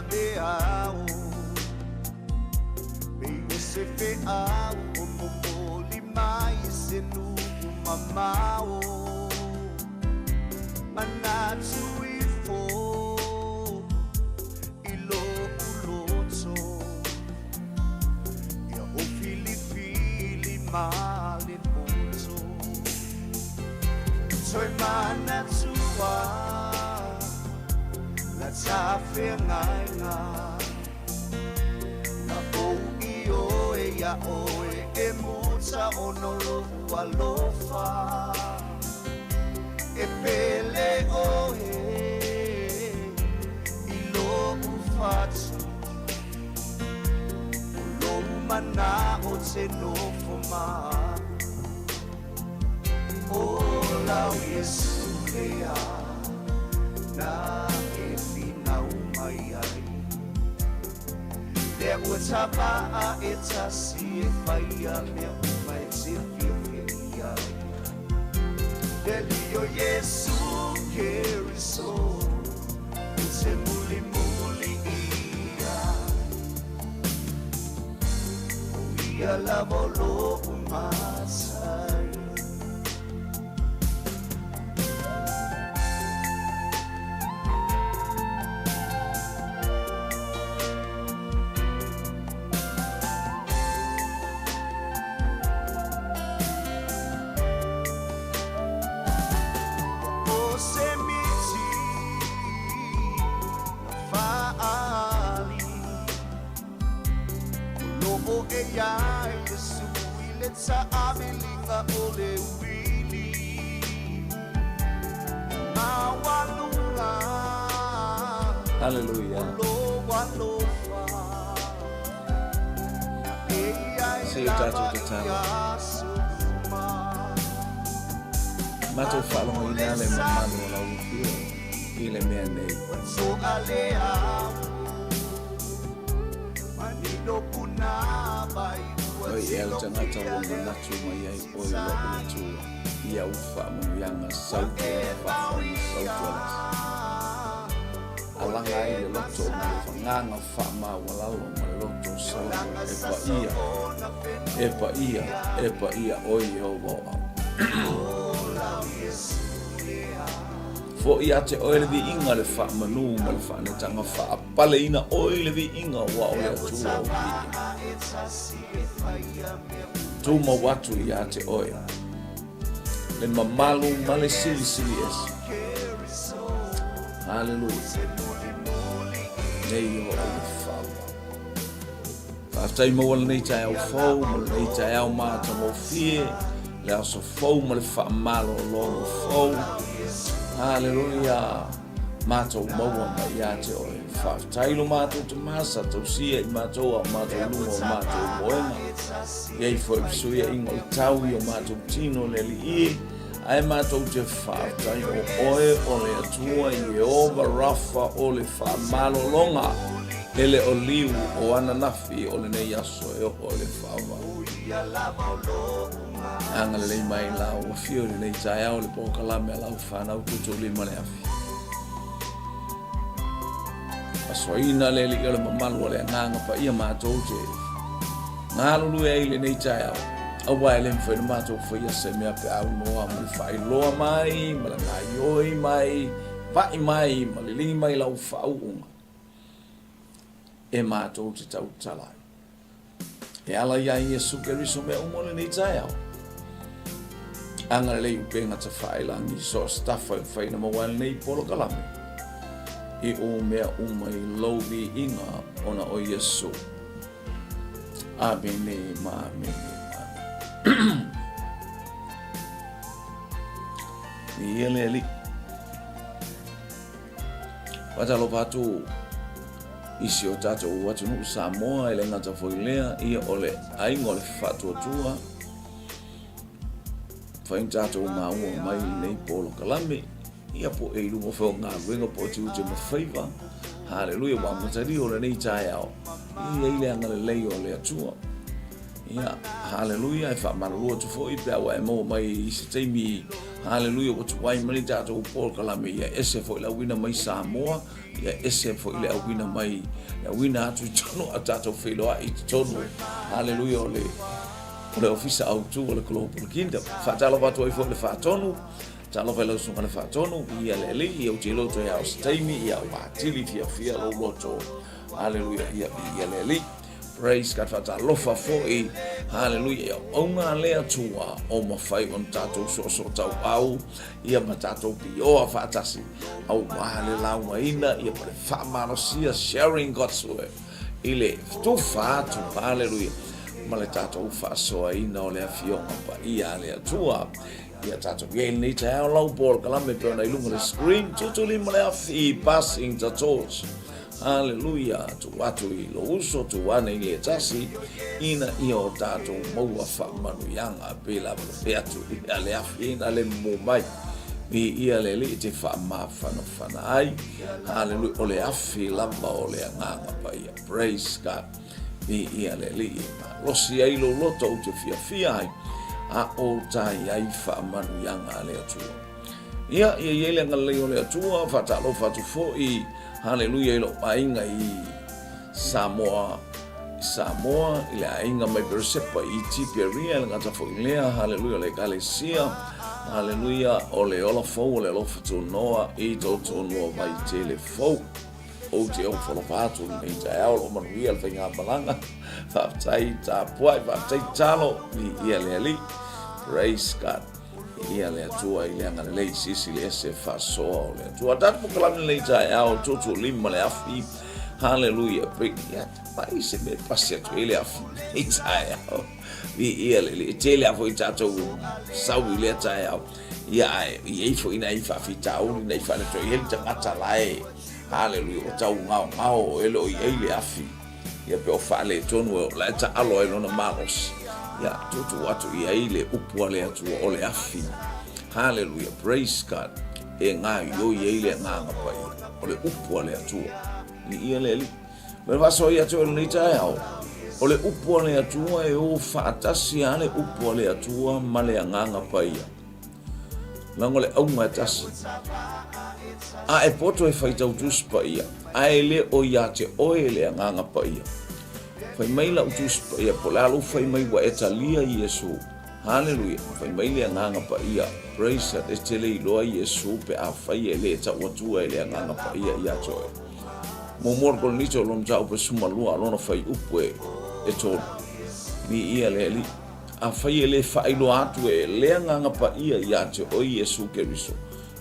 veao Be se veao Momoli mai se nu mamao Manatu ifo Ilo uloto Ya o fili malin oto Soy manatua La tafe ngainga Na o iyo e ya oe E muta onolo walofa E pele oe Ilo ufatu Ulo mana o te no foma O lau Yesu lea Na e fina umai ai Lea ua tapa a e tasi e whaia Lea umai te whiwhi ai Delio Yesu keriso Te muli muli ia O ia lavolo umasai Ya Yesu ileta abilinga ole wili Mawalunga Hallelujah. 𝚟𝚒𝚍𝚎 Mato falo mo inale mamano la ufio ile mea nei Oi el tangata wanga natu mai ai oi lo utu ia ufa mo yanga sauke fa sauke alanga ai le loto mo fanganga fa ma wala lo mo loto sauke epa ia oi ho wo Fo ia te oile vi inga le wha manu ma le wha ne tanga wha pale ina oile vi inga wa o le atua o ki. Tu ma watu ia te oile. Le mamalu ma le sili sili esi. Hallelujah. Nei o le wha. Whaftai ma wala nei tai au fau, ma le nei tai au mata mo fie, le aso fau ma le wha malo o longo fau. Hallelujah. Mato maua mai ia te oe. Whaftailo mato te masa, tau sia I mato a mato lungo o mato moenga. Iei fo ipsuia ingo I tau I o mato tino le li I. Ai mato te whaftai o oe o le atua I Jehova Rafa o le whamalo longa. Ele o liu o ananafi o le nei aso e o le whawa. Anga le mai la o fio le nei tai au le pokalame la o whanau Tuutuulima le afi. Asoina le li le mamalu le nganga pa ia mātou te. Ngālulu e le nei tai au. Awa ele mwhai na mātou whaia se mea pe au noa ma le whai loa mai, ma le ngai oi mai, pai mai, ma le lingi mai la o whau unga. E mātou te tau talai. E ala ia Yesu keriso mea umole nei tai au. Anga lei upenga te whailangi so staffa whai na mawale nei polo kalame. I o mea umai lovi inga ona o Yesu. Amene ma amene ma. Ni ele ali. Watalo patu isi o tato watu nuku Samoa ele ngata foilea ia ole aingo le fatu tua. Fain tato maua mai nei polo kalame ia po e lungo fo nga wenga po tu te mafaiva. Hallelujah wa matari o nei tai ao. Ia ile anga le lei o le atua. ia haleluia e whamarua tu fo i pia wa e mo mai i se teimi haleluia o tu wai mani tātou Paul Kalame ia ese fo i la wina mai Samoa ia ese fo i la wina mai ia wina atu tono a tātou wheloa i tono haleluia o le ofisa au tu o le Global Kingdom whatala watu ai fo le whatonu talo velo sunga le whatonu ia le li ia uti loto ia o se teimi ia o atili fia lo loto haleluia ia le li praise God fata lofa foi hallelujah onga lea tua o mafai on tato so tau au ia matato pio fatasi au wale lawa ina ia pare famanosia sharing God's word ile tu fatu hallelujah male tato fa so ina o le afionga pa ia le tua ia tato ye ni ta lau Paul Kalame tona ilunga le screen Tuutuulima le afi passing the torch. Hallelujah, tu watu i lo uso tu wana i le tasi ina i o tātou maua whamanuianga pēla peatu i ale awhina le mumai i ale li te whamawhana ai hallelujah, o le awhi lamba o le anganga paia praise God i ale li losi ai lo loto o te fia ai a o tai ai whamanuianga le atua ia le ngalei o le atua whatalo whatu fo i hallelujah lo ainga i Samoa ile ainga mai persepa i tiperia le ngata fo ilea hallelujah le kalesia hallelujah o le ola fo le lo fo noa i to noa mai telefo o te o fo patu nei ta o manuia le nga balanga fa tai ta poi fa tai talo i le praise God ia le atua i le anga le sisi le se fa so le atua dat po kala le tai au Tuutuulima le afi hallelujah bring ya pai se me passe tu ele afi i tai au ia le tele avo i tato sau i le tai au ia i fo ina i fa fitau ni fa le to i le tangata lai hallelujah o tau ngao elo i le afi ia pe o fa le tonu la ta alo elo na malos ya tutu watu ia ile upua le atu o le afi hallelujah praise God e ngā yo ile ngā ngapai o le upua le atu ni ia le li me vaso ia tu ni tai au o le upua le atu e o fatasi ale upua le atu ma le ngā ngapai lango le au mai tasi a e poto e faita utus pa ia a ele o ia te o ele ngā ngapai fai mai la utus pa ia polalo fai mai wa etalia Yesu hallelujah fai mai le nganga pa ia praise God estele lo Yesu pe a fai ele ta watu ele nganga pa ia to mo mor ko ni to lom ja pe suma lua lona fai upwe e to ni ia le li a fai ele fai lo atu ele nganga pa ia to o Yesu Keriso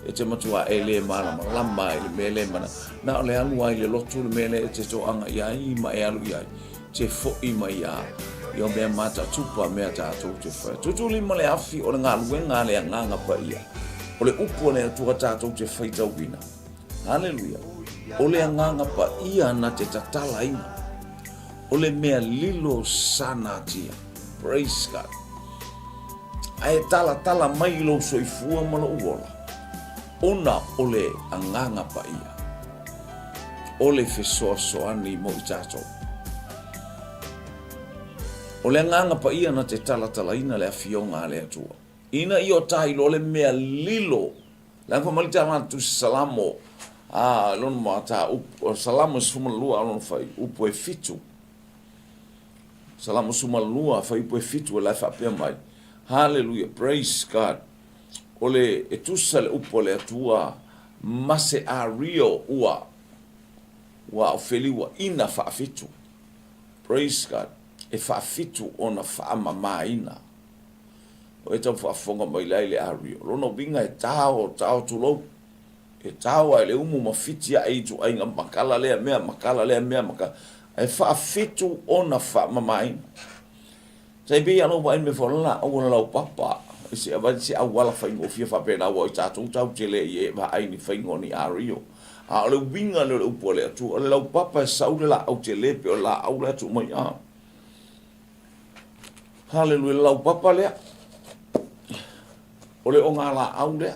e te matua ele mana lamba ele mele mana na le alu ai le lotu mele te to anga ia i ma e alu ia te fo i mai a yo me mata tupa me ta to te fa Tuutuulima le afi o nga luenga le nganga pa ia o le upu le tu ta to te fa ta wina hallelujah o le nganga pa ia na te tatala ina o le mea lilo sana tia praise God ai tala mai lo soifua malo uola ona o le nganga pa ia o le feso ani mo tato o le nganga pa ia na te tala ina le afionga le atua. Ina i o tai lo le mea lilo. Lang pamalita na tu salamo. Lon ma ta salamo suma lua lon fai upo e fitu. Salamo suma lua fai upo e fitu la fa pe mai. Hallelujah, praise God. O le e tu sale upo le atua mase a rio ua o feliwa ina fa fitu. Praise God. E fa fitu ona fa mamaina o e tau whaafonga mai lai le ario lono winga e tao tulo e tao ai le umu mafitia ai tu ai nga makala lea mea maka e fa fitu ona fa mamaina sai bi alo wa me fola o la papa se ava se awala fa ngo fia fa pena o tatu tau tele e va ai ni fa ngo ni ario a le winga le upo le tu le papa saule la au tele pe la au la tu mai hallelujah lau papa lea o le o ngā la au lea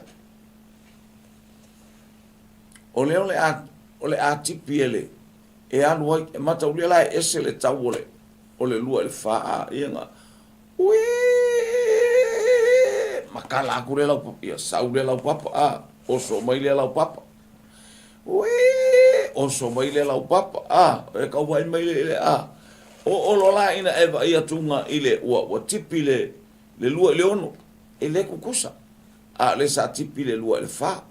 o le a tipi ele e anu ai e mata ulia la ese le tau ole o le lua le faa ia nga ui makala aku le lau papa ia sau le lau papa o so mai le lau papa ui o so mai le lau papa e kau vai mai le o lo la ina eva ia tunga ile wa tipi le lua le ono e le kukusa le sa tipi le lua le fa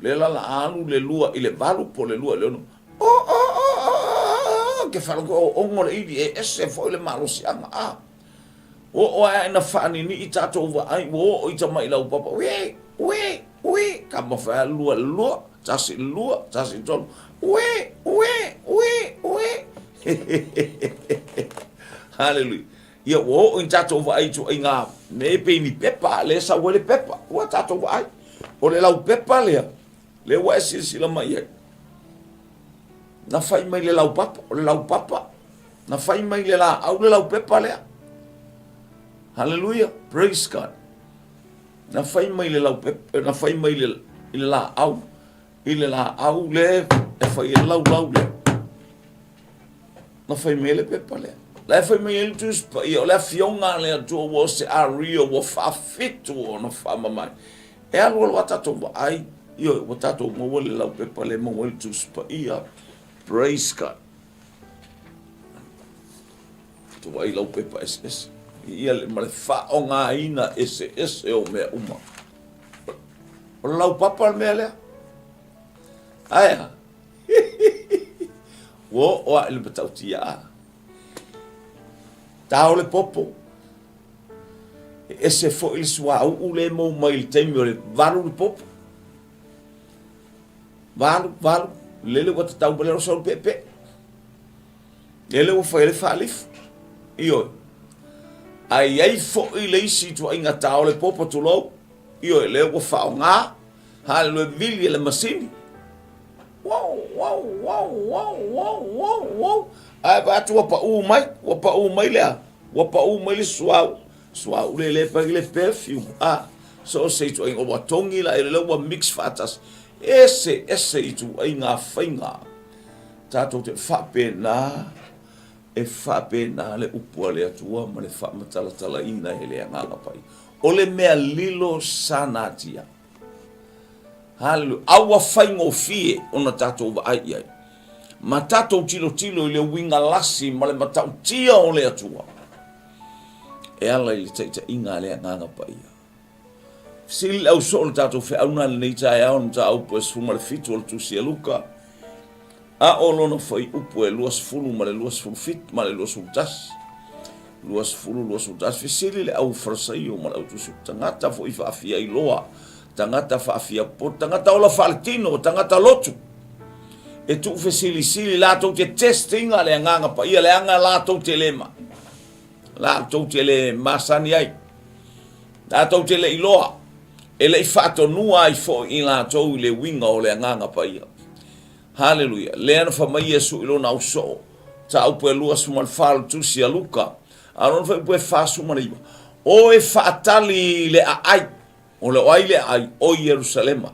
le la alu le lua ile valu po le lua le ono ke falo o ngore idi e ese fo le malo sianga o ina fa ni i tato va ai o i tama ila papa we kama fa lua tasi ton we hallelujah ia o in tato va ai tu inga me pe ni pepa le sa wele pepa o tato va ai o le lau pepa le wa sila mai na fai mai le lau papa na fai mai le la au le lau pepa le hallelujah praise God na fai mai le lau pepa na fai mai le la au ile la au le e fai lau le na fai mai le pepa le la fai mai le tus pa io la fionga le tu wo se a rio wo fa fitu no fa mai e alu wa tato ai io wa tato mo le lau pepa le mo le tus pa ia praise God tu ai lau pepa es ia le male fa o nga ina ese o me uma o lau papa me le aya o ele betautia tau le popo ese fo il sua u le mo mai temio le valu le popo valu lele wat tau bele so pepe lele o fa ele falif io ai fo ile si tu inga tau le popo tu lo io le o fa nga ha le vili le masini wow ai ba tu pa u mai le suau le pa le perfume so se tu inga wa tongi la le wa mix fatas ese tu inga fainga tato te fa pena le upua le atua ma le fa matala ina ele anga pai o le mea lilo sanatia halu awa faingo fie ona tato va ai ma tato tilo le winga lasi ma le matau tia o le atua e ala i te inga le anga pai sil au so tato fe auna le nei tai au ta au pues fuma le fitu o tu sia luka o lono foi upu e luas fulu ma le luas fulu fit ma le luas utas fi sili le au frasai o ma le tu tangata foi fa afia i loa tangata fa afia po tangata ola faltino tangata lotu e tu fe sili la to te testing ale nganga pa ia le anga la to te lema la to te le masani ai la to te le iloa ele fato nua i fo in la to le winga o le nganga pa ia hallelujah le ana fa mai Yesu ilo na uso ta upo lua sumal fal tu sia luka aron fa po fa sumani o e fatali le ai o le ai le ai o Jerusalem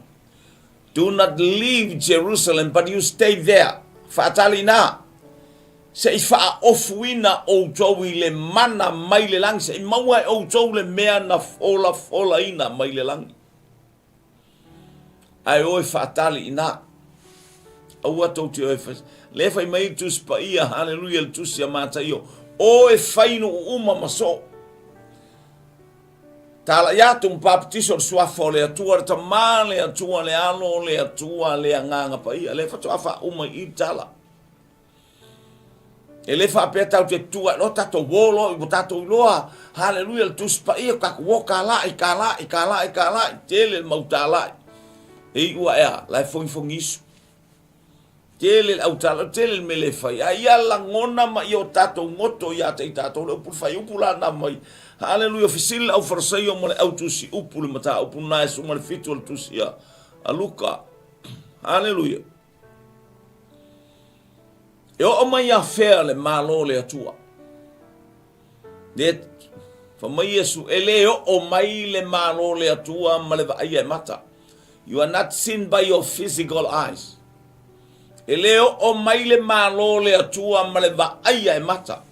do not leave Jerusalem but you stay there fatali na se fa ofuina o jowi le mana mai le lang se maua o jowi le mea na fola ina mai le lang ai o fatali ina o ato te o le fai mai tu spaia hallelujah tu sia mata io o e faino uma maso tala ya tum baptiso sua fole atua ta male atua le alo le atua le nganga pa ia le fa fa uma i tala ele fa peta te tua lo tato volo i tato loa hallelujah tu spaia ka woka la i kala tele mautala e ua ea la fongisu tele au tala tele mele fai ai ala ngona ma io tato ngoto ya te tato le pu fai upula na mai hallelujah fisil au forsai o mole au tusi upul mata upu na su mole fitul tusia aluka hallelujah o mai ya fer le malo le atua det fa mai Yesu ele o mai le malo le atua male va ai mata you are not seen by your physical eyes eleo o mai le malo le atua ma le va ai mata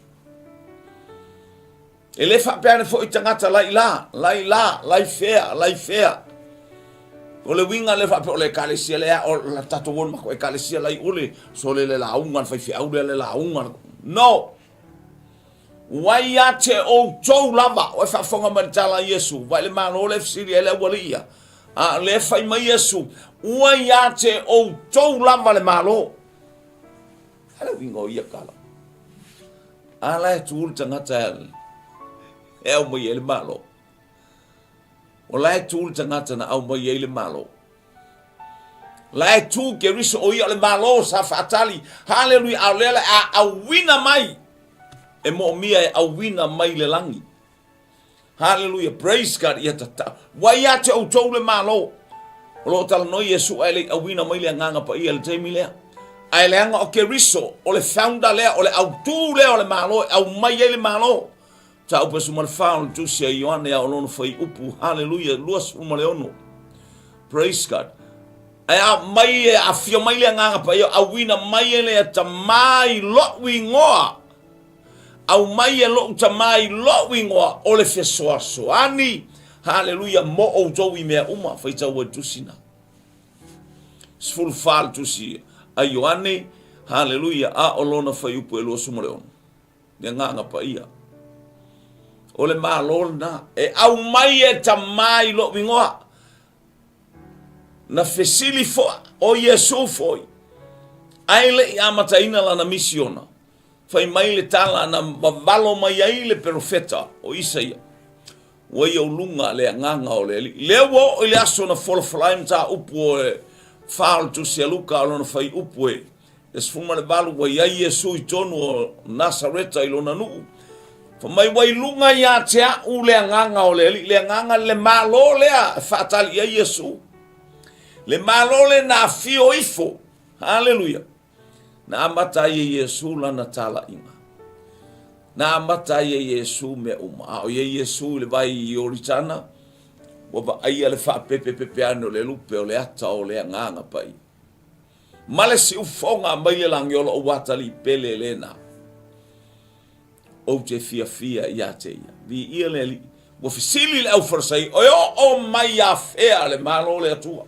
Ele whapeane fo I tangata lai fea. O le winga le whape o le kalesia lea o la tato won mako e kalesia lai ule so le laungan whai aure le laungan. No! Wai ate o tau lava o e whafonga maritala Yesu. Vai le mana o le fsiri ele walia. Le whai mai Yesu. Wai ate o tau lava le malo. Hele winga o ia kala. Ala e tuul tangata ele. E au mai ele malo. O lai tūl tangata na au mai ele malo. Lai tū ke riso o ia le malo sa whaatali. Hallelujah, au lele au wina mai. E mo mia e au wina mai le langi. Hallelujah, praise God ia tata. Wai ate au tau le malo. O lo tala noi Yesu ai le au wina mai le nganga pa ia le teimi lea. Ai le anga o ke riso o le founder lea o le au tū lea o le malo. Au mai ele malo. Ta upa sumar faul tu sia Ioane a olono fai upu. Hallelujah. Luas umaleono. Praise God. Ai mai a fio mai le nganga pa ia a wina mai le ta mai lo wingoa. Au mai lo ta mai lo wingoa o le fesoa soani. Hallelujah. Mo o jowi mea uma fai ta wa tusina. Sful fal tu sia a Ioane. Hallelujah. A olono fai upu e luas umaleono. Le nganga pa ia. O le malo na e au mai e tamai lo wingoa na fesili fo o Yesu foi ai le amata ina la na misiona fai mai le tala na valo mai ai le profeta o Isaia o ia lunga le nganga o le wo le aso na fol flaim ta upo e fal tu se luka lo na fai upo e fuma le valo o ia Yesu I tonu Nasareta I lo na nu mai wai lunga ya tea u le nganga o le nganga le malo le fatali ya Yesu le malo le na fio ifo hallelujah na amata ye Yesu la na tala inga na amata ye Yesu me uma o ye Yesu le vai yoritana o ba ai le fa pepe ano le lupe o le ata o le nganga pai male si ufonga mai le langiolo o watali pele lena o te fia ia te ia. Vi ia le li. Wo fisili le au forsai. O mai a fea le malo le atua.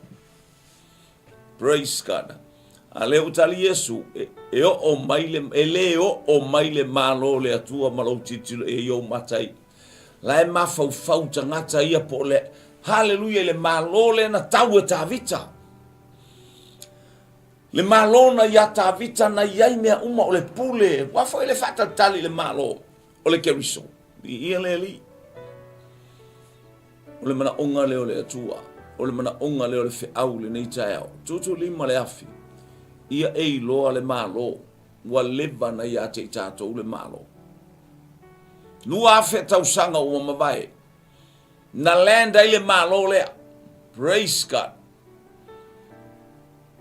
Praise God. A le utali Yesu. E o mai le. E le o mai le malo le atua. Malo titilo e yo matai. La e mafau fau tangata ia po le. Hallelujah le malo le na tau e ta vita. Le malo na ia ta vita na iai mea uma o le pule. Wafo ele fata tali le malo. O le keriso. Ia le li. O le mana onga leo le atua. O le mana onga leo le whiau le nei taeao. Tuutuulima le afi. Ia ei loa le malo. Wa leva na ia te tātou le malo. Nua afe tau sanga o mawai. Na land ai le malo lea. Praise God.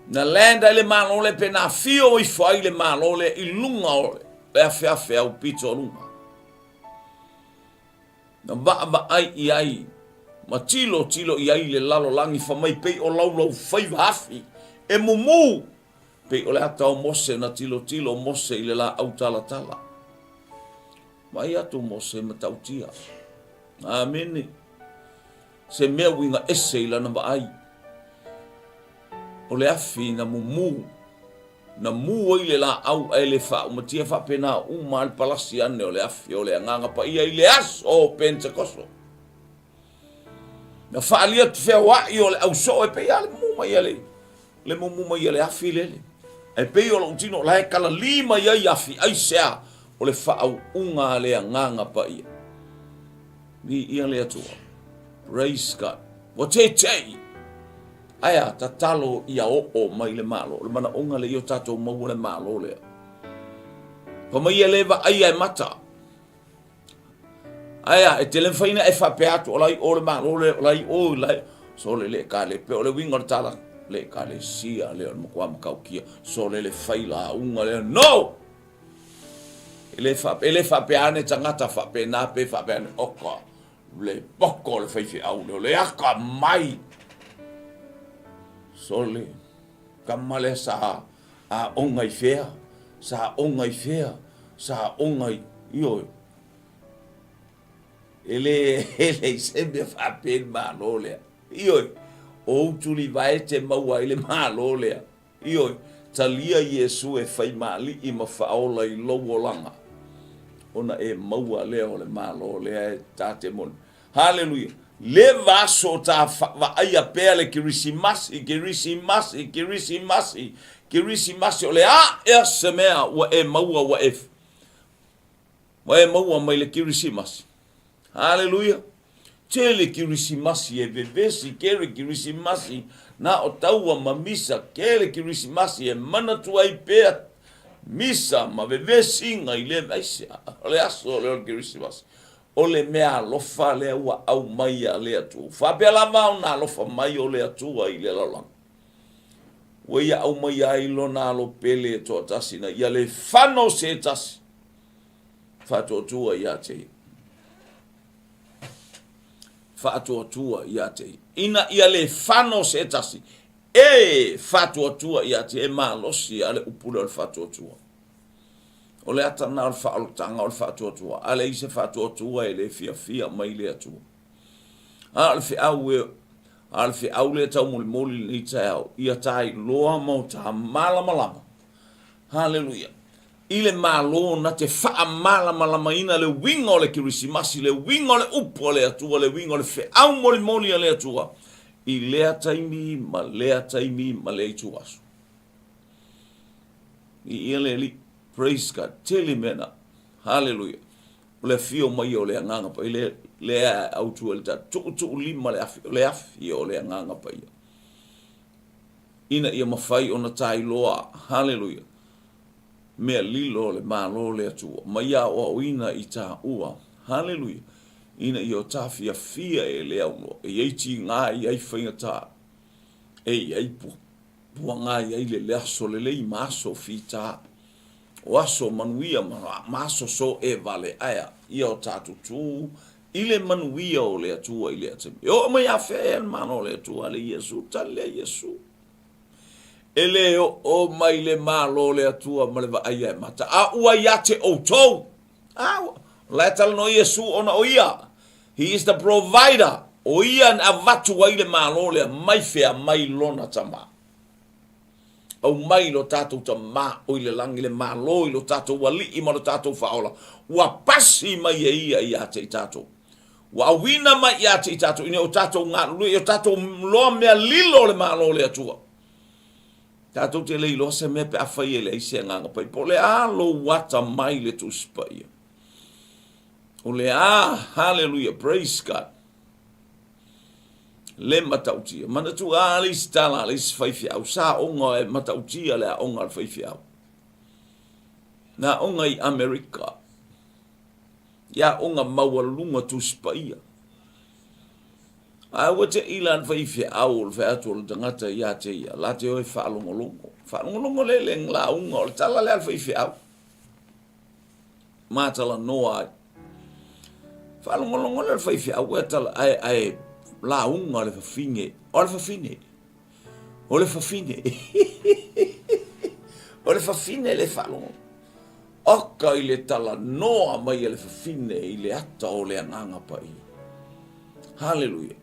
Na land ai le malo le pe na fio I fai le malo le I lunga o le. Le afe au pito o lunga. Na ba ai I ai. Ma tilo I ai le lalo langi whamai pei o lau whai hafi. E mumu. Pei o le ata o mose na tilo mose I le la au tala. Mai atu mose ma tautia. Amene. Se mea winga ese I lana ba ai. O le afi na mumu. Na mu I le la au e le wha umatia wha pena uma al palasi ane o le afi o le anganga pa ia I le aso o Pentekoso. Na wha alia te whea wai o le au so e pe ia le muma ia le. Le muma ia le afi lele. E pe o le utino la e kala lima ia I afi ai sea o le wha au unga le anganga pa ia. Ni ia le atua. Praise God. Wa te tei. Aya tatalo ia o mai le malo. Le mana onga le io tato mau le malo le. Pa mai leva ai ai mata. Aya e tele faina e fa peato olai o le malo le olai o lai. So le kale pe o le winga tala le kale sia le mo kwa mkaukia. So le faila unga le no. Ele fa peane tangata fa pe na pe fa peane oka. Le poko le fai au le aka mai. Sole kamale sa a ongai fea sa ongai io ele se me fa pen malo le ioi o tuli vai te maua ile malo le ioi talia Yesu e fai mali I ma faola I lowo langa ona e maua le o le malo le e tate mon hallelujah le vaso ta va aia pele kirisimasi o le a e semea wa e maua wa e maua mai le kirisimasi hallelujah tele kirisimasi e vevesi kere kirisimasi na o taua mamisa kele kirisimasi e manatu ai pea misa ma vevesi ngai le vaisia le aso le kirisimasi o le mea lofa le ua au mai a le atu fa pe la va na lofa mai o le atu ai le lalang we ia au mai ai lo na lo pele to tasina ia le fano se tas fa to tua ia te tua ia te ina ia le fano se tasi e fatua tua ia te e malosi ale upula le fatua tua o le atana o faalutanga o fatua tua ale ise fatua tua e le fia mai le atua alfi au le tau moli ni tau ia tai loa mo ta malama hallelujah ile malo na te fa malama ina le wingo le kirisimasi le wingo le upo le atua le wingo le fe au moli le atua I lea taimi ma le tuasu I ele li praise God tele mena hallelujah le fio mai o le nganga pa le au tu le 𝚗𝗚𝗏𝗏 le afi o le nganga pa ina ia mafai ona tai loa hallelujah me lilo le malo le atua mai o ina I ta ua hallelujah ina io tafia fia e le auno e eiti ngā I ai whaingata e ai pua ngā I ai le aso le lei maso fita o aso manuia maso so e vale aia ia o tatu tu ile manuia o le atua I le atemi o mai a fea mano le atua le Yesu tale Yesu ele o mai le malo le atua ma le va aia mata a ua ia te o tou a la tal no Yesu ona o ia He is the provider. O ia na vatu wa ile malo le mai fea mai lona tama. O mai lo tatou tama o ile langi le malo I lo tatou wali I mo lo tatou faola. Wa pasi mai ia te tatou. Wa awina mai ia te tatou. Ine o tatou ngā lui o tatou loa mea lilo le malo le atua. Tatou te leilo se me pe awhai ele ise nganga pai. Po le alo wata mai le tu spai. O le hallelujah, praise God. Le matautia. Mana tu ali stala ali sfaifia. O sa onga e matautia le onga al faifia. Na onga I Amerika. Ya onga mawalunga tu spaia. A wate ilan faifia au le fatu le tangata ya te ia. La te oi whaalongolongo. Whaalongolongo le le ngla unga o le tala le al faifia au. Matala noa Whalongolongo le whaifia au e tala ai la unga le whawhine. O le whawhine. O le whawhine. O le whawhine le whalongo. Oka I le tala noa mai le whawhine I le ata o le anganga pai. Hallelujah.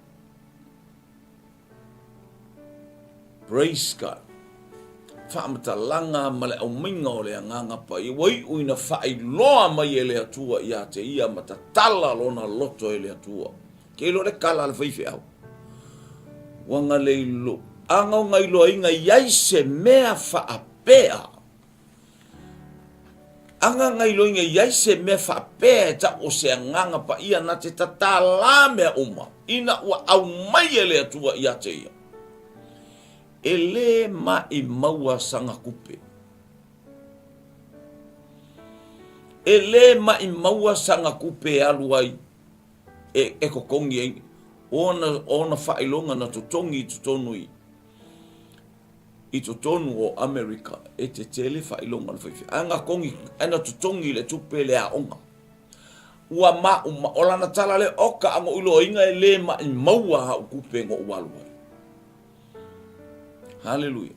Praise God. Whamatalanga ma le au minga o le anganga pai. Wai uina whai loa mai le atua ia te ia matatala lona loto le atua. Ke lo le kala le whaifi au. Wanga le ilo. Anga ngai loa inga iai se mea whaapea. Anga ngai loa inga iai se mea whaapea ta o se anganga pa ia na te tatala mea uma. Ina ua au mai le atua ia te ia. Ele mai maua sanga kupe. Ele mai maua sanga kupe aluai e kokongi ai. Ona whailonga na totongi tutonui. I totonu o Amerika e te tele whailonga na whaiwhi. Anga kongi, ana totongi le tupe le a onga. Ua uma olana tala le oka anga ulo inga e le mai maua hau kupe ngo ualuai. Hallelujah.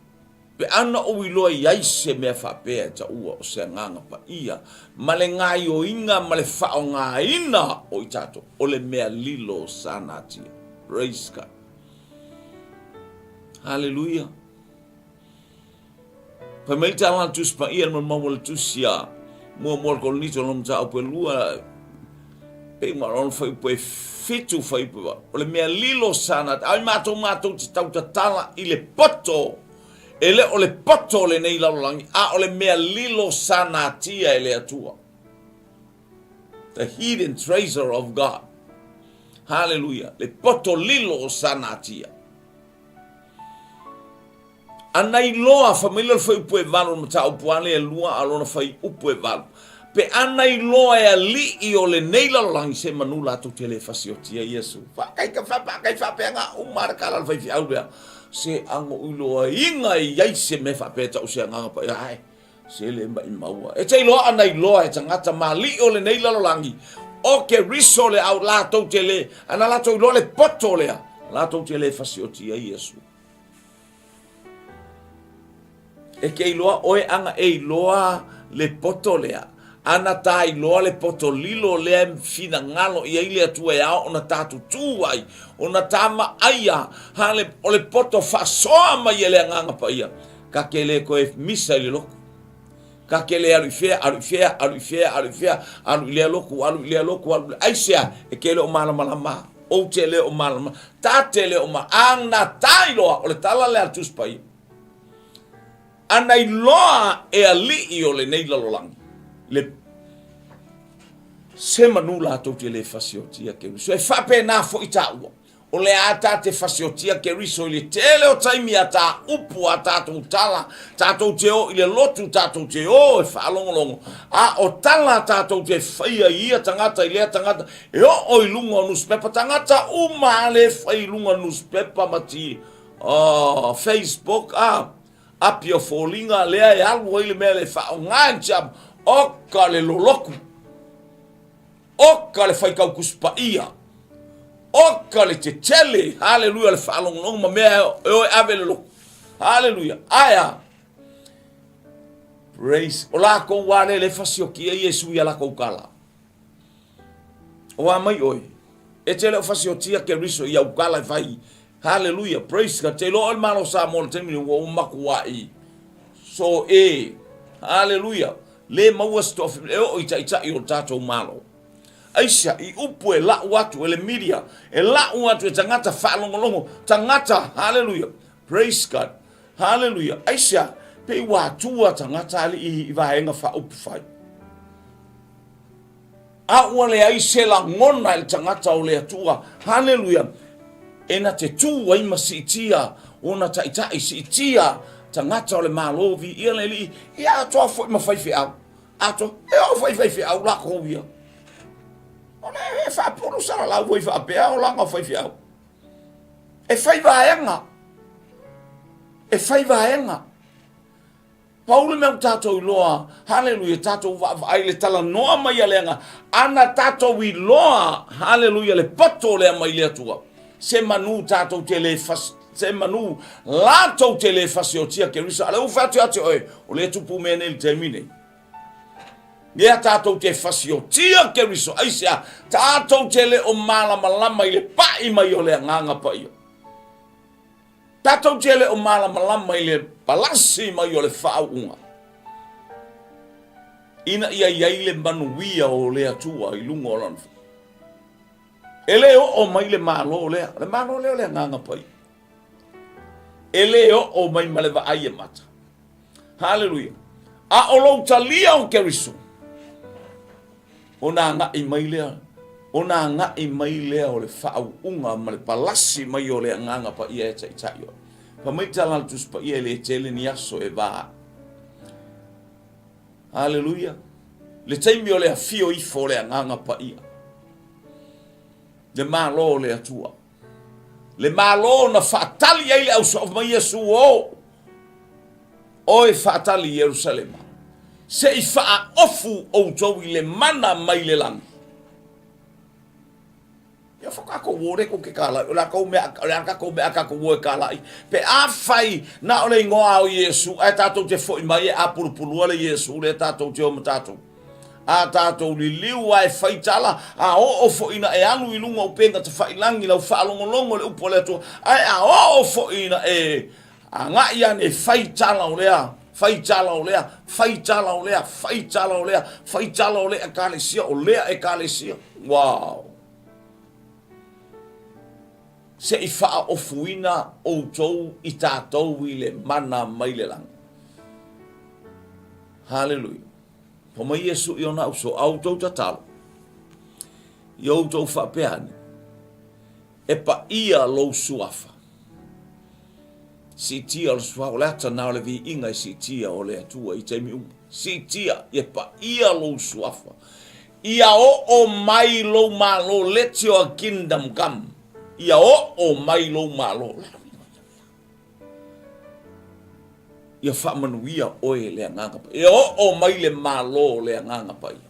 Pe ana o iloa iai se mea whapea ta ua o se nganga pa ia. Ma le ngai o inga, ma le whao ngā ina o i tato. O le mea lilo sana tia. Praise God. Hallelujah. Pa mei ta ala tus pa ia ma mawala tusia. Mua mua kolonito lom ta au pe lua. Pe maron fai pe fitu fai pe wa. O le mea lilo sana. Ai mātou te tau ta tala i le poto. Ele o le poto le nei lalolangi. A o le mea lilo sana tia ele atua. The hidden treasure of God. Hallelujah. Le poto lilo sana tia. Anai loa famila fai upu e valo mata upuane e lua alona fai upu e valo. Pe anai loa e ali i o le nei lalolangi se manula atu te le fasiotia Yesu. Kai ka whapa nga umara kala fai fi au bea. Se ango uloa inga i iai se me whapeta o se anganga pa ai. Se le mba i maua. E tei loa anai loa e tangata mali o le nei lalolangi. O ke riso le au lato te le. Ana lato i loa le poto lea. Lato te le fasiotia Yesu. E ke iloa oe anga e iloa le poto lea. Ana ta iloa le poto lilo lea fina ngalo i eile atua e ao ona tatu tuai. Ona tama aia. Hale o le poto fasoa mai ele nganga pa ia. Ka ke le koe misa i le loko. Ka ke le alu lea loko. Aisea e ke le o malama. O te le o malama. Ta te le o ma. Ana ta iloa o le tala le atus pa ia. Ana iloa e ali i o le nei lalolangi. Le se manula atou te le fasiotia ke riso. E whape nā fo i tā ua. O le ata te fasiotia ke riso i le tele o taimi a tā upu a tātou tala. Tātou te o i le lotu tātou te o e whaalongolongo. A o tala tātou te whaia ia tangata i lea tangata. E o i lunga o newspaper tangata uma le whai lunga newspaper mati. Facebook apia fōlinga lea e alu i le mea le whao ngāncham. Oka le loloku. Oka le whaikau kuspa ia. Oka le te tele. Hallelujah le whaalongononga ma mea e oi ave le loku. Hallelujah. Aya. Praise. O la kou wane le fasiokia Yesu ia la kou kala. O a mai oi. E tele o fasiotia ke riso ia ukala i vai. Hallelujah. Praise God. Te lo al malo sa mo le temini wa umaku wai. So hallelujah. Le maua stof e o ita i o tātou malo. Aisha i upu e lau atu e le media. E lau atu e tangata whaalongolongo. Tangata. Hallelujah. Praise God. Hallelujah. Aisha pe wātua tangata ali i vahenga wha upu whai. A ua le aise la ngona il tangata o le atua. Hallelujah. Ena te tū ai masiitia. Ona taitai siitia. Tangata o le malovi. Ia le li. Ia atoa fwoi mawhaifi au. Ato. E o whaifi au la kovia. O le e whapuru sara lau voi whapea o langa whaifi au. E whaivaenga. E whaivaenga. Paule meu tātou i loa. Hallelujah. Tātou ai le tala noa mai alenga. Ana tātou i loa. Hallelujah. Le pato lea mai lea tua. Se manu tātou te le fas. Se manu lātou te le fasiotia ke risa. Ale ufatu ate oe. O le tupu mene ili termine. Lea tātou te fasiotia ke riso. Aisea. Tātou te le o malama i le pai mai o le nganga pai. Tātou te le o malama i le palasi mai o le whaunga. Ina ia le manuia o le atua i lunga o lanfa. Ele o mai le malo lea. Le malo lea o le nganga pai. Ele o mai maleva aia mata. Hallelujah. A o lo talia o keriso. Ona nga i mai lea. Ona nga i mai lea o le whau unga ma le palasi mai o le nganga pa ia e tai o. Pa mai talantus pa ia le tele ni aso e vaa. Hallelujah. Le taimi o le afio ifo le nganga pa ia. Le malo le atua. Le malo na fatali ai le au sof mai Yesu o. O e fatali Jerusalema. Se i faa ofu o tau i le mana mai le lang. whakako wore ko ke kala, o la kou mea kako woe kala i. Pe a whai na ole ingoa o Yesu, ai tātou te fo i mai e a purupurua le Yesu, le tātou te o matatou. A tātou li liu ai whaitala, a o fo ina e anu i lunga o penga te whailangi lau whaalongolongo le upo le to, ai a o fo ina e a ngai ane whaitala o lea, whaitala o lea, whaitala o lea, whaitala o lea, whaitala o lea kālesia, o lea e kālesia. Wow! Se i wha o fuina o tau i tātou i le mana mai le lang. Hallelujah. Po mai Yesu i ona uso au tau tatalo. I au tau whapeane. E pa ia lo suafa. Si tia o suafa o le ata nao le vi inga i si tia o le atua i teimi uma. Si tia e pa ia lo suafa. Ia o mai lo malo let your kingdom come. Ia o mai lo malo. Ia whamanuia oe le nganga pa. Ia o mai le malo le nganga pa ia.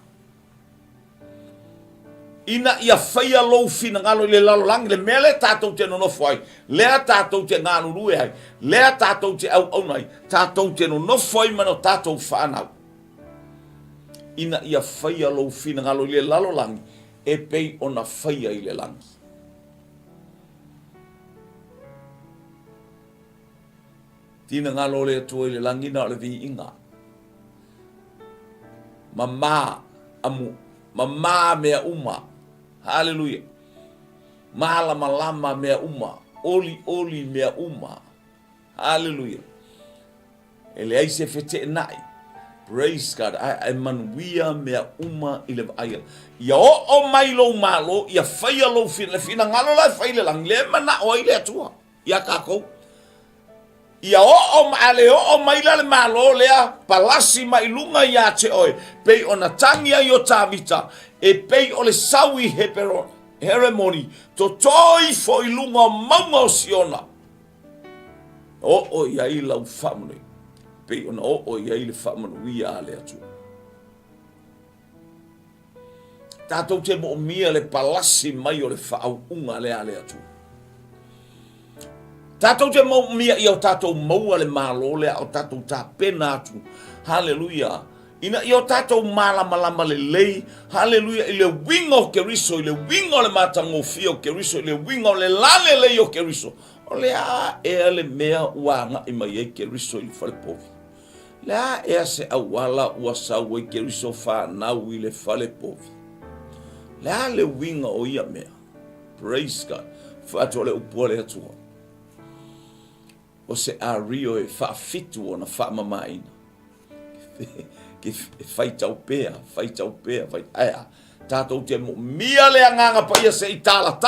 Ina ia whaia lo fina ngalo le lalo lang le mele tātou te nonofo ai. Lea tātou te ngānu rue ai. Lea tātou te au nai. Tātou te nonofo ai mano tātou whanau. Ina ia whaia lo fina ngalo le lalo lang. E pei ona whaia i le langi. Tina ngalo le tua i le langi na le vi inga. Mama amu. Mama mea uma. Hallelujah. Malama lama mea uma. Oli mea uma. Hallelujah. Ele ai se fete nai. Praise God. Ai manuia mea uma i le aya. Ia o mai lo malo. Ia whaia lo fina. Le fina ngalo lai whaile lang. Le mana o i le atua. Ia kako. Ia o mai le malo lea palasi mai lunga ia te oe. Pei ona tangia i o tāwita. E pei o le sawi heremoni. To toi fo i lunga maunga o siona. O ia i lau whamanu. Pei ona o ia i le whamanu ia le atu. Tātou te mo mia le palasi mai o le whaau unga lea le atu. Tātou te mau mia i o tātou maua le malo lea o tātou tā pena atu. Hallelujah. Ina i o tātou malama le lei. Hallelujah. I le wingo ke riso. I le wingo le matango fio ke riso. I le wingo le lale le o ke riso. O lea ea le mea uanga i mai e ke riso i le fale povi. Lea ea se awala ua sau e ke riso whanau i le fale povi. Lea le wingo o ia mea. Praise God. Whātua le upua le atua. O se a rio e whaafitu o na whaamamaina. Ke whaitau pēa. Aia, tātou te mo mia le anganga pa ia se i tala.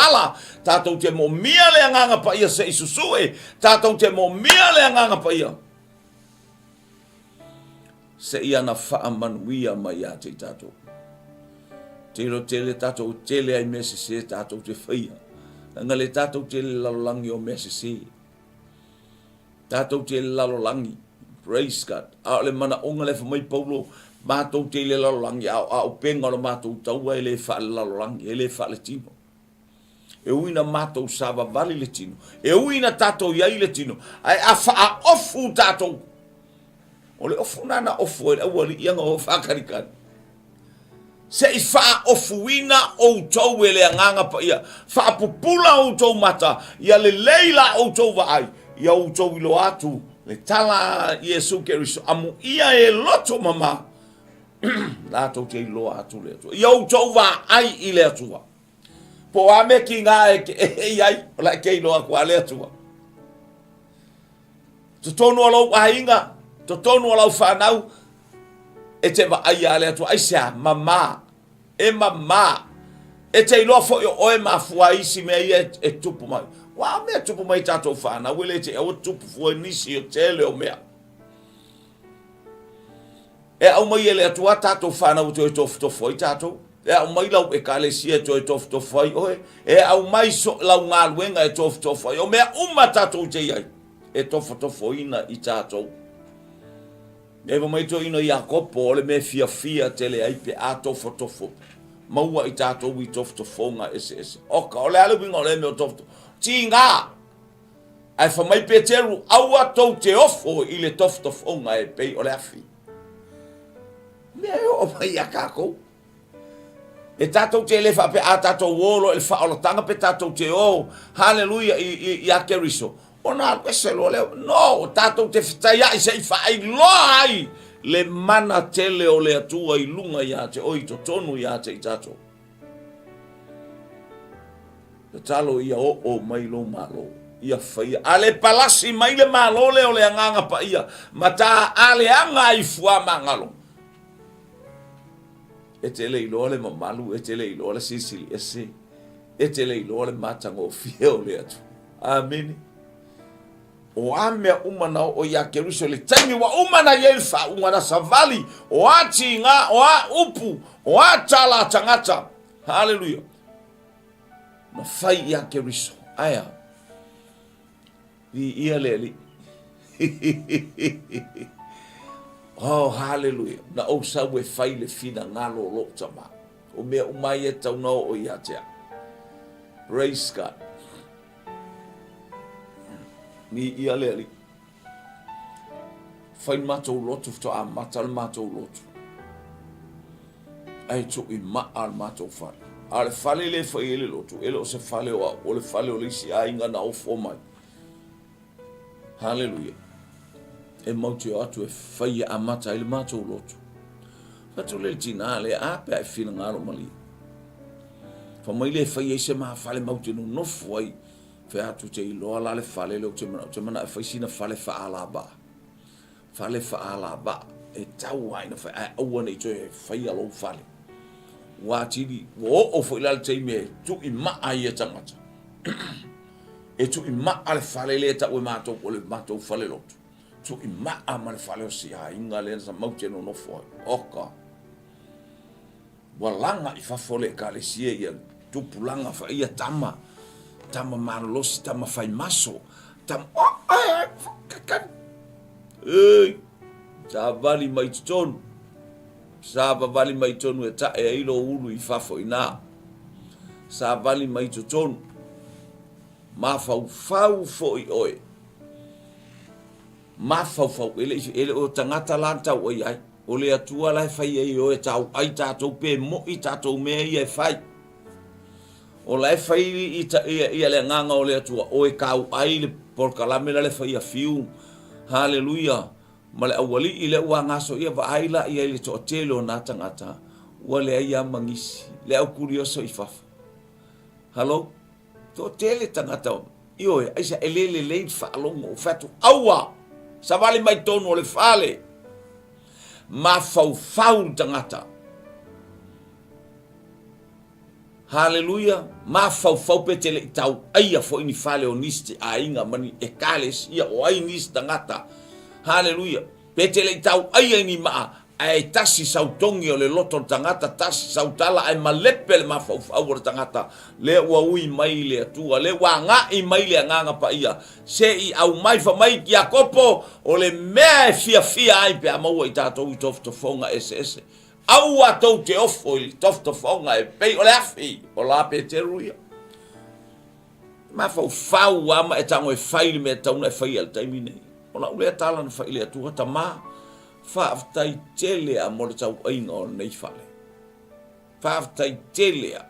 Tātou te mo mia le anganga pa ia se i susue. Tātou te mo mia le anganga pa ia. Se ia na whaamanuia mai a te tātou. Te ro tele tātou tele ai mese se tātou te whaia. Nga le tātou tele lalolangi o mese se. Tātou te lalolangi. Praise God. A le mana onga le whamai paulo. Mātou te le lalolangi. A penga o mātou taua e le wha le lalolangi. E le wha le tino. E uina mātou sāwa vali le tino. E uina tātou iai le tino. Ai a wha a ofu tātou. O le ofu nana ofu e aua li ianga o whakarikani. Se i wha ofu ina o tau e le anganga pa ia. Wha pupula o tau mata. Ia le leila o tau vaai. Ia o tau ilo atu. Le tala Yesu keriso. Amu ia e loto mama. Lato te ilo atu le atua. Ia o tau vaai i le atua. Po ame ki ngā e iai. La ke ilo akua le atua. Totonu alau ahinga. Totonu alau whanau. E te vaai a le atua. Aisea mama. E mama. E te iloa fo yo oe mafua isi mea ia e tupu mai. Wa mea tupu mai tātou whāna. Wele te au tupu fua nisi o tele o mea. E au mai ele atua tātou whāna o te tofu tofu ai tātou. E au mai lau e kālesia to e tofu tofu ai oe. E au mai so lau ngā luenga e tofu tofu ai. O mea uma tātou te iai. E tofu tofu ina i tātou. E wa mai to ino i a kopo ole me fia tele ai pe a tofu tofu. maua i tātou i toftofonga ese. Oka, o le alu binga o le meo tofto. Tinga! Ai whamai peteru, aua tau te ofo i le toftofonga e pei o le afi. Mea o mai a kako. E tātou te lefa pe a tātou wolo, e le whaolotanga pe tātou te o. Hallelujah, i a keriso. O nā kwese lo leo. No, tātou te whitai ai se i whaai loa ai. Le mana tele o le atua i lunga ia te oi to tonu ia te i tātou. Te talo ia o mai lo malo. Ia whaia. Ale palasi mai le malo le o le anganga pa ia. Ma tā ale anga i fua mangalo. E te le ilo le mamalu, e te le ilo le sisili ese. E te le ilo le matango fia o le atu. Amen. O amea umana o ia keriso le taimi wa umana yelfa umana savali o ati nga o a upu o a tala tangata. Hallelujah. Na fai ia keriso. Aya. Ni ia leli. Oh, hallelujah. Na o sawe fai le fina ngalo lo tama. O mea umai e tau nao o ia tea. Praise God. Ni ia leli. Fai matou lotu fto a matal matou lotu. Ai to i ma al matou fale. Ale fale le fai ele lotu. Ele o se fale o le fale o le si a inga na o fomai. Hallelujah. E mauti o atu e fai a mata ele matou lotu. Fatu le tina le a pe ai fina ngaro mali. Fa mai le fai e se ma fale mauti no nofu ai. Fe atu te iloa la le fale le o te mana e fai sina fale faala ba. Fale faala ba. E tau aina fai ai aua nei toi e fai alo fale. Wa tiri, o fo ilal te me tu i ma ai e tangata. E tu i ma ale fale le ta ue matou o le matou fale lotu. Tu i ma a ma le fale o si a inga le sa mauti no no foi. Oka. Walanga i fa fole ka le sie ia tu pulanga fa ia tama. Tama manolosi, tama fai maso. Tama, ai, kakan. Ei, sa vali mai tonu. Sa vali mai tonu e ta e ilo ulu i fafo ina. Sa vali mai tonu. Ma fau fo i oe. Ma fau ele o tangata lanta o ai. O le atua lai fai e oe tau ai tatou pe mo i tatou mea i e fai. O lai fai i le nganga o le atua o e kau ai le porkalame le fai a fiu. Hallelujah. Ma le awali i le ua ngaso ia va aila i le to telo na tangata. Ua le ia mangisi. Le au kurioso i fafa. Hello? To tele tangata. Ioe, aisa elele leid whaalongo o fatu. Aua! Sa vale mai tonu o le fale. Ma fau tangata. Hallelujah. Ma fau pe tele tau aia fo ini fale o niste a inga mani e kales ia o ai niste tangata. Hallelujah. Pe tele tau aia ini maa ai tasi sautongi o le loto tangata tasi sautala ai malepel ma fau o tangata le ua ui mai le atua le ua ngai mai le nganga pa ia se i au mai fa mai ki a kopo o le mea fia ai pe amaua i tātou i toftofonga ese. Au atou te ofo i toftofonga e pei o le afi o la pe te ruia. Ma fau ama e tango e faili me tauna e fai al taimi nei. O la ule tala na fai le atua ta ma whaaftai tele a mo le tau ainga o nei fale. Whaaftai tele a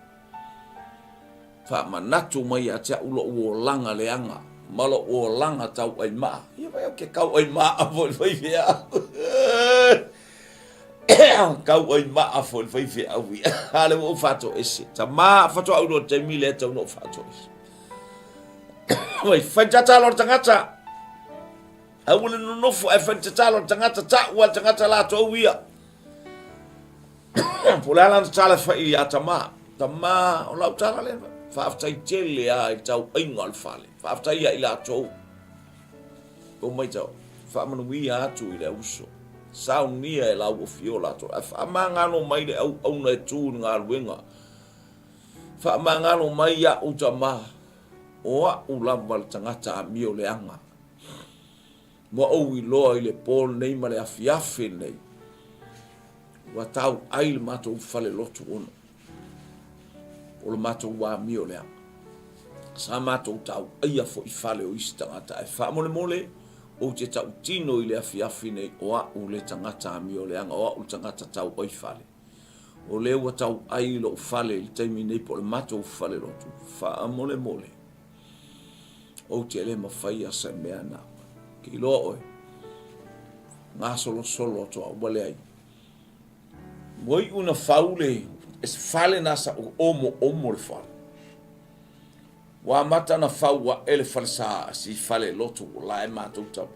whaamanatu mai a tea ulo ua langa le anga. Malo ua langa tau ai maa. Ia vai au ke kau ai maa a fo le fai fea. Kau ai maa fo le fai fea au ia. Hale mo fato ese. Ta maa fato au no te mile tau no fato ese. Wai, whaitata lor tangata. Awule no nofo e whaitata lor tangata ta ua tangata la tau ia. Pulala na tala whai a ta maa. Ta maa o lau tala le. Whaaftai tele a i tau ainga al fale. Whaaftai ia i la tau. O mai tau. Whaamanu ia atu i le uso. Sao nia e lau o fiola to. Whaamangano mai le au na e tū ngā ruenga. Whaamangano mai ia uta maa. Oa ulama le tangata a mio le anga. Mo au i loa i le pol nei ma le afiafe nei. Wa tau ai le matou fale lotu ono. o le matou wā mio lea. Sa matou tau aia fo I fale o isi tangata e wha mole o te tau tino I le afi nei o au le tangata mio leanga o au tangata tau oi fale. O le ua tau ai lo fale I taimi nei po le matou fale lotu. Wha mole. O te le mawhaia sa mea na. Ki loa oi. Ngā solo toa wale ai. Wai una faule es fale nasa o omo le fale. Wa mata na fau wa ele fale sa si fale lotu la e matou tau.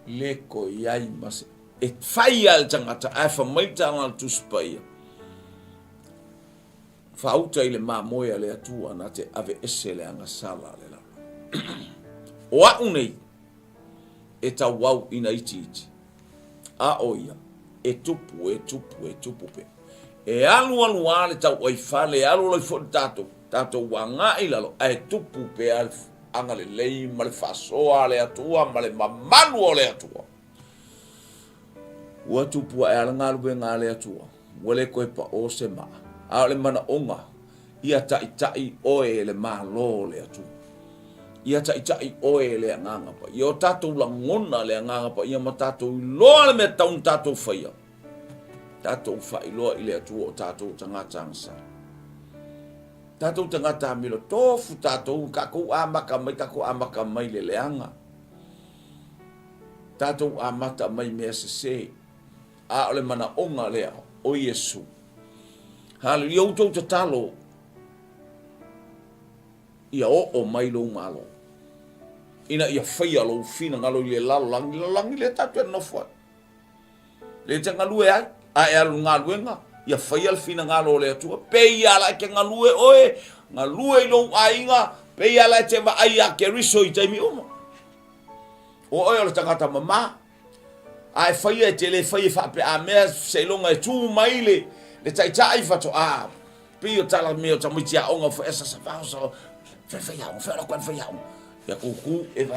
Leko iai mas e fai al tangata ai fa maita ngal tu spaia. Fa uta ile ma moya le atua na te ave esele anga sala le la. Wa unei e ta wau ina iti. A oia e tupu pe. E alu ale tau oi fale alu le fo tato wanga ilalo ai tupu pe al anga le lei ma le fasoa le atua ma le mamanu o le atua. Ua tupu e ala ngalu e ngā le atua. Wale koe pa o se maa. A le mana onga. Ia tai oe le maa lo le atua. Ia tai oe le anganga pa. Ia o tatou la ngona le anganga pa. Ia ma tatou loa le mea taun tatou whaia. Tatou whai loa I le atua o tatou tangata angsa. Tatou tangata milo tofu tatou kakou amaka mai le leanga. Tatou amata mai mea se. A ole mana onga lea o Yesu. Hale i outou te talo. Ia o mai lo malo. Ina ia whaia lo fina ngalo I le langi le tatu e nofua. Le te ngalue ai. A e alu ngalue nga. Ia whaia le fina ngalo le atua. Pei ala ke ngalue oe. Ngalue I lo ainga. Pei ala te ma ai a ke riso I taimi uma. O oe le tangata mama. Ai whaia te le whaia whape a mea se longa e tū maile. Le tai whato a. Pio tala meo tamiti a onga fo esa sa pausa. Whaiau, whaiau. Ia kuku eva.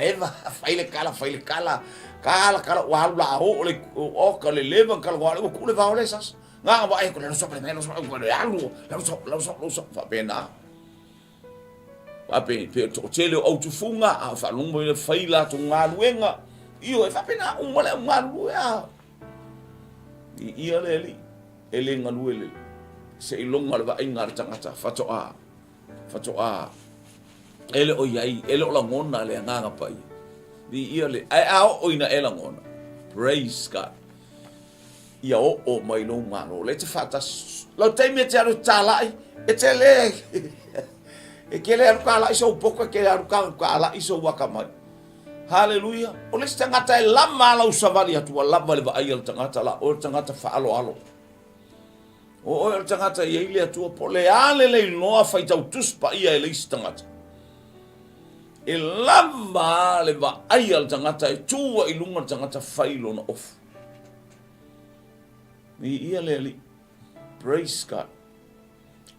Whaile kala. Kala walu la o le oka le leva kala walu ku le vaole sas. Nga wa e ko le sopa le melo sopa ko le alu. La so fa pena. Wa pe to tele o tu funga a fa lungo le faila to ngaluenga. Io e fa pena un mole un ngalu ya. Ia le ele ngalu ele. Se ilonga le va inga tangata fato a. Ele o yai ele o la ngona le nganga pai. Di ia le ai ao o ina ela ngona. Praise God. Ia o mai lo ngalo le te fata lo te me te aru talai e te le e ke le aru kala iso poka ke aru kala iso waka mai. Hallelujah. O le tangata e lama la usavali atu lama le vai al tangata la o tangata fa alo. O le tangata ye ile atu po le ale le noa fa tau tuspa ia le tangata. E lama le vai al tangata e tua I lunga tangata failo na off. Ni ia le praise God.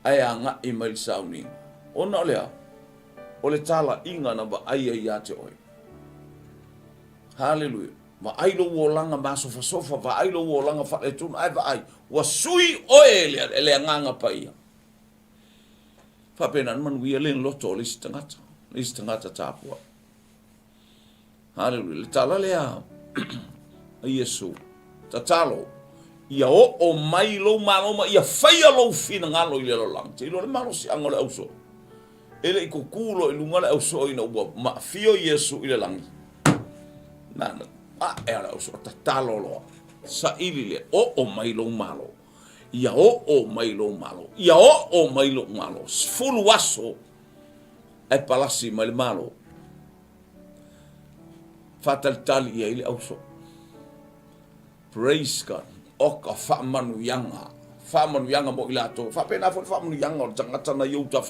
Ai anga I mai sauni. Ona lea. O le tala inga na vai ia te oi. Hallelujah. Ma ai lo wolanga ma sofa va ai lo wolanga fa le tun ai va ai. Wa sui oe le nganga pa ia. Fa pena man wi le loto le stangata tapua. Hallelujah. Le tala lea. Yesu. Tatalo. Ia o mai lo maloma ia faia lo fina ngalo I le lo lang. Te lo le malo si angole auso. Ele I kukulo I lunga le auso ina ua ma fio Yesu I le langi. Nana, era auso tatalo lo. Sa ili le o mai lo malo. Ia o mai lo malo. Ia o mai lo malo. Fulu aso e palasi mai le malo. Fatal tali ia ili auso. Praise God. Oka fa manu yanga mo ilato fa pena fa manu yanga o tangata na yo taf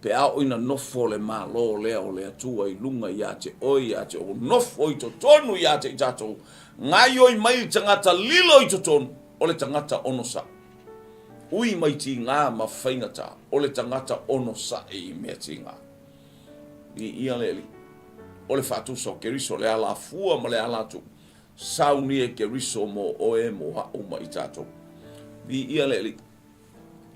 pe a o ina nofo le malo le o le atua I lunga ia te oi ia te o nofo I to tonu ia te tato ngai oi mai tangata lilo I to tonu o le tangata onosa ui mai ti ngā ma whaingata o le tangata onosa I mea ti ngā I ia le o le fatuso ke riso le ala fua ma le ala tu sauni e ke riso mo o e mo ha uma I tato. Vi ia le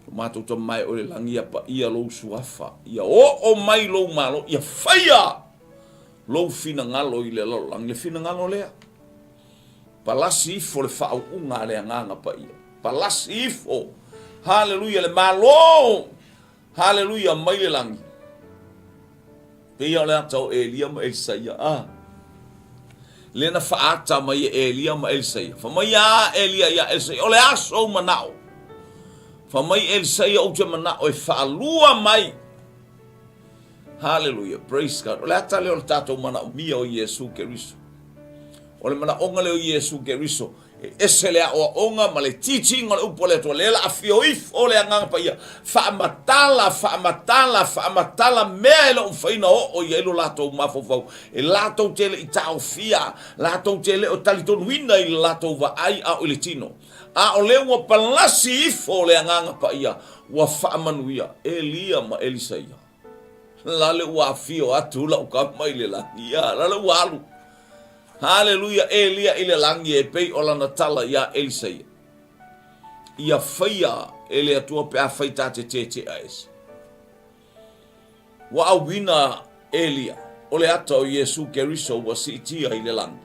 Matou to mai o le langia pa ia lo suafa ia o mai lo malo ia faia lo fina ngalo i le lo lang le fina ngalo lea palasi fo le fa'u unga le nganga pa ia palasi fo haleluya le malo haleluya mai le langi pe ia le tau Elia ma Elsaia le na fa'ata mai Elia ma Elsaia fa mai Elia ya Elsaia o le aso manao fa mai Elsaia o te mana o fa'alua mai hallelujah praise God o le ata le o tatou mana o mia o Yesu Keriso o le mana onga le o Yesu Keriso esele o onga ma le teaching o le upo le to le la afio if o le anga pa ia fa'amatala mea e lo faina o ia lo latou mafofau e latou tele i taofia latou tele o talitonu wina i latou va ai a o le tino a o le ua palasi ifo le anga pa ia wa fa'amanuia Elia ma Elisaia la le ua afio atu la uka mai le la ia la le ua alu haleluya Elia ile langi e pei o lana tala ia Elisaia ia faia ele atua pe a faita te ais wa awina Elia o le ata o Yesu Keriso wa sitia ile langi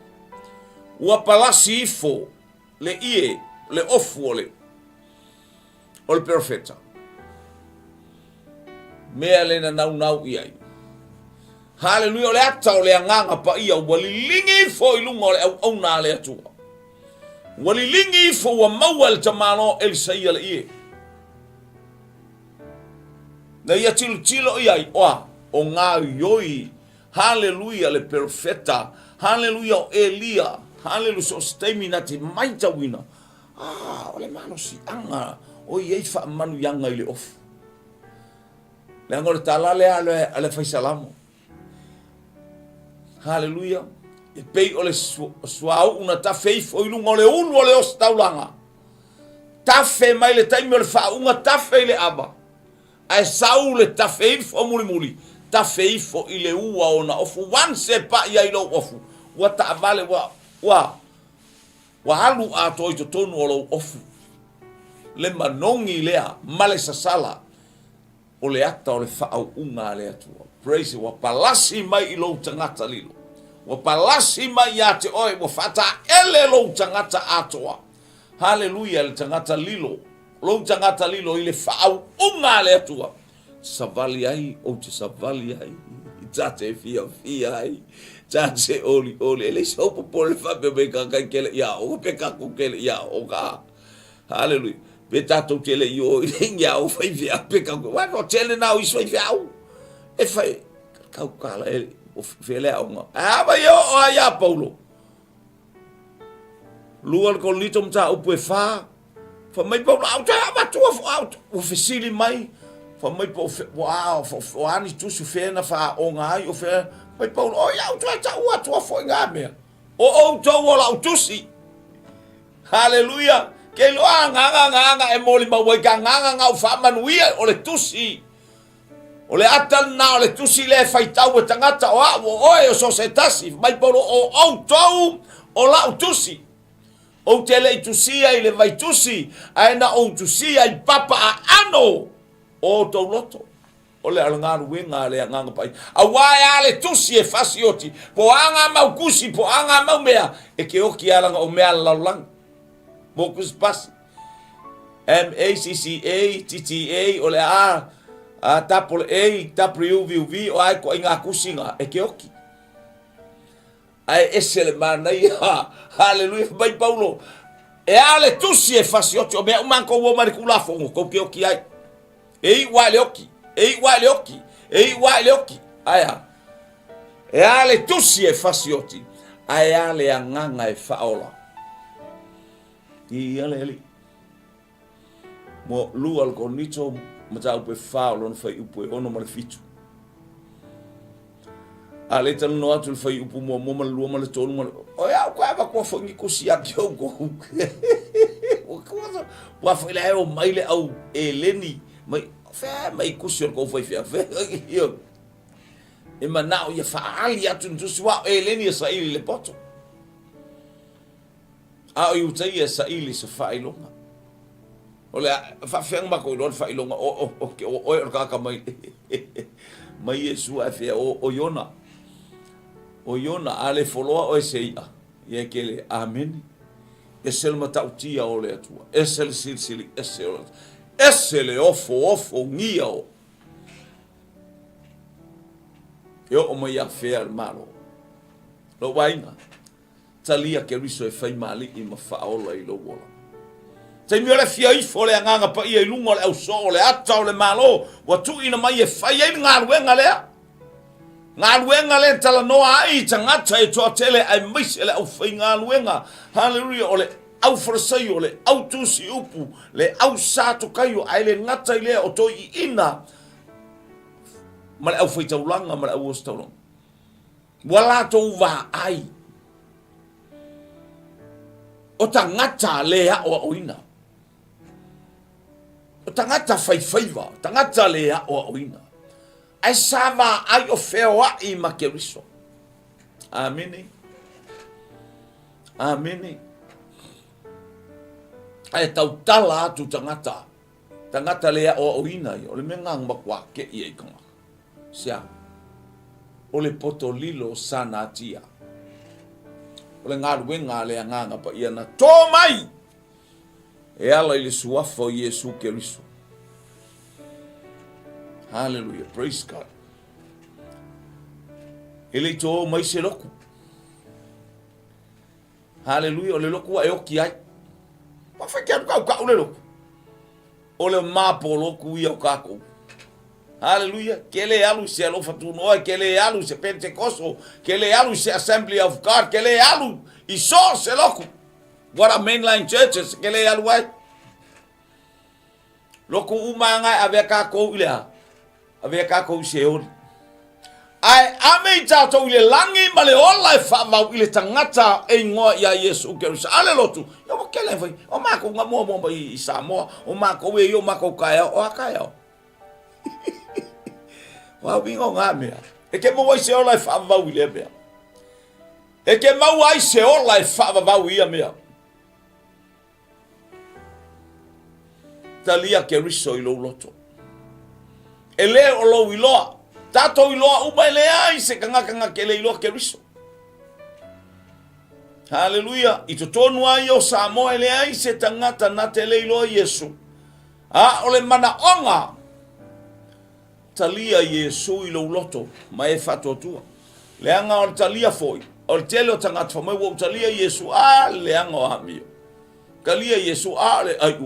wa palasi ifo le ie le ofu o le profeta mea le na nau iai hallelujah le ata o le anganga pa ia walilingi fo ilunga le au na le atua walilingi fo wa mawal tamano Elsaia le ie na ia tilo iai o ngā yoi hallelujah le profeta hallelujah o Elia hallelujah so staminati maita wina o le mano si anga o iei fa manu yanga i le ofu le angore talale ale faisalamo hallelujah e pei o le suau una tafe ifo i lunga o le ulu o le os taulanga tafe mai le taimi o le faa unga tafe i le aba ai sau le tafe ifo muli tafe ifo i le ua o na ofu wanse pa ia i lo ofu wa ta vale wa halu a toi to tonu o lo ofu le manongi lea male sasala o le ata o le fa'au unga le atua praise wa palasi mai i lo tangata lilo wa palasi mai ya te oi wa fata ele lo tangata atoa hallelujah le tangata lilo lo tangata lilo i le fa'au unga le atua savali ai o te savali ai tate fia ai tate oli ele so po le fa be ka kele ya o pe ka ku kele ya o ka hallelujah betato tele yo ya o fai via pe ka wa no tele na o so via o e fai ka kala ele o fele a uma ba yo o ya Paulo lual ko litom ta o pe fa mai Paulo au ta ba tu o fesili mai fa mai po wow fo ani tu su fe na fa o ngai o fe mai Paulo o ya tu ta o tu fo ngame o to wala o tu si hallelujah ke lo anga e moli ma wai ka nga o fa manuia o le tusi o le atal na o le tusi le fai tau e tangata o e so se tasi mai Paulo o tau o la o tusi o tele i tusi ai le vai tusi ai na o tusi ai papa a ano o to loto o le alanga ruenga le nganga pai a wai ale tusi e fasioti po anga mau kusi po anga mau mea e ke o ki alanga o mea lalang Mokus pas MACCA o le a tapole WV o ai ko inga kusinga e ke oki ai esele manai hallelujah bai Paulo e ale tusi e fasioti o me manko wo marikula fongo ko ke oki ai e wale oki aya e ale tusi e fasioti ai ale anganga e faola i ale mo lual ko nito mata upe fao lon fai upe ono mal fitu ale tan no atu fai upu mo mal lu mal tonu mal o ya ko ba ko fo ngi kusia ki o ko o ko wa foi la o mai le au eleni mai kusio ko foi fe yo e manao ya fa ali atu ntu swa eleni sa ili le poto a o yutai sa ili se failonga Ole fa feng ba ko don fa ilonga o ka mai mai Yesu a fe o Yona. O Yona ale foloa o seia. Ye kele amen. Esel matautia o le atua. Esel silsili esel. Esele ofo ngia o. Yo o mai a fe al malo. Lo wainga. Talia ke riso e fai mali I ma faola I lo wola. Te mire fia I fole nganga pa I lunga le au so le ata o le malo. Wa tu ina mai e fai e ngā ruenga lea. Ngā luenga le tala noa ai tangata e toa tele ai maise le au whai ngā luenga. Hallelujah o le au wharasai o le au tusi upu. Le au sato kai o ai le ngata I lea o toi I ina. Ma le au whai taulanga ma le au ostaulanga. Wala tau wā ai. O tangata lea o oina. O tangata whaiwhaiwa. Tangata lea o oina. Ai sama ai o feoa I makeriso. Amini. Amini. Ai tau tala atu tangata. Tangata lea o oina I. O le mengang makwa ke I konga. Sia. O le poto lilo sana tia. O le ngā ruenga lea nganga pa ia na tō mai. E ala I le suafo Yesu keriso. Hallelujah. Praise God. Ele to mai se loku. Hallelujah. O le loku a oki ai. Pa fa kia ka o le loku. O le mapo loku I o kako. Hallelujah. Kele alu se alo fatu noa, kele alu se Pentecosto, kele alu se Assembly of God, kele alu I so se loku. What are mainline churches? Kele alu ai. Loku umanga ave kako ilea. Ave kako se ori. Ai ame tato ile langi male ola fa ile tangata e ngoa ya Yesu Kristo. Ale lotu. Yo mo kele foi. O mako ngamo mo I Samoa. O mako we yo mako kaya o akaya. Wa bingo ngame. E ke mo se ola fa ile me. E ke mau ai se ola fa ia me. Talia Kristo ilo loto. Ele o lo iloa. Tato iloa uba ele ai se kanga kele iloa Kristo. Hallelujah. Ito tonu ai o Samoa ele ai se tangata na tele iloa Yesu. Ole mana onga. Talia Yesu ilo loto. Ma e fato tua. Leanga o talia foi. O tele o tangata fa mai wo talia Yesu. Leanga o hamio. Kalia Yesu le ai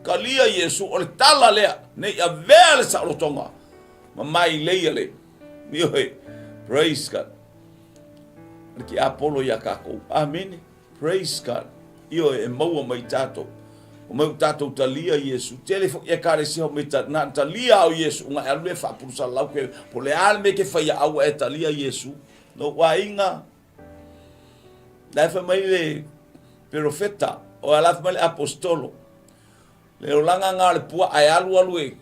Kalia Yesu o le tala lea. Ne ia vele sa rotonga. Ma mai leia le. Mio he. Praise God. Ki Apollo ya kako. Amen. Praise God. Io e maua mai tato. O mai tato talia Yesu. Telefo e kare si ho me na talia o Yesu. Nga alme fa purusa lau ke. Po le alme ke faya au e talia Yesu. No wainga. Lafa mai le profeta. O alafa mai le apostolo. Le olanga nga le pua ai alu e.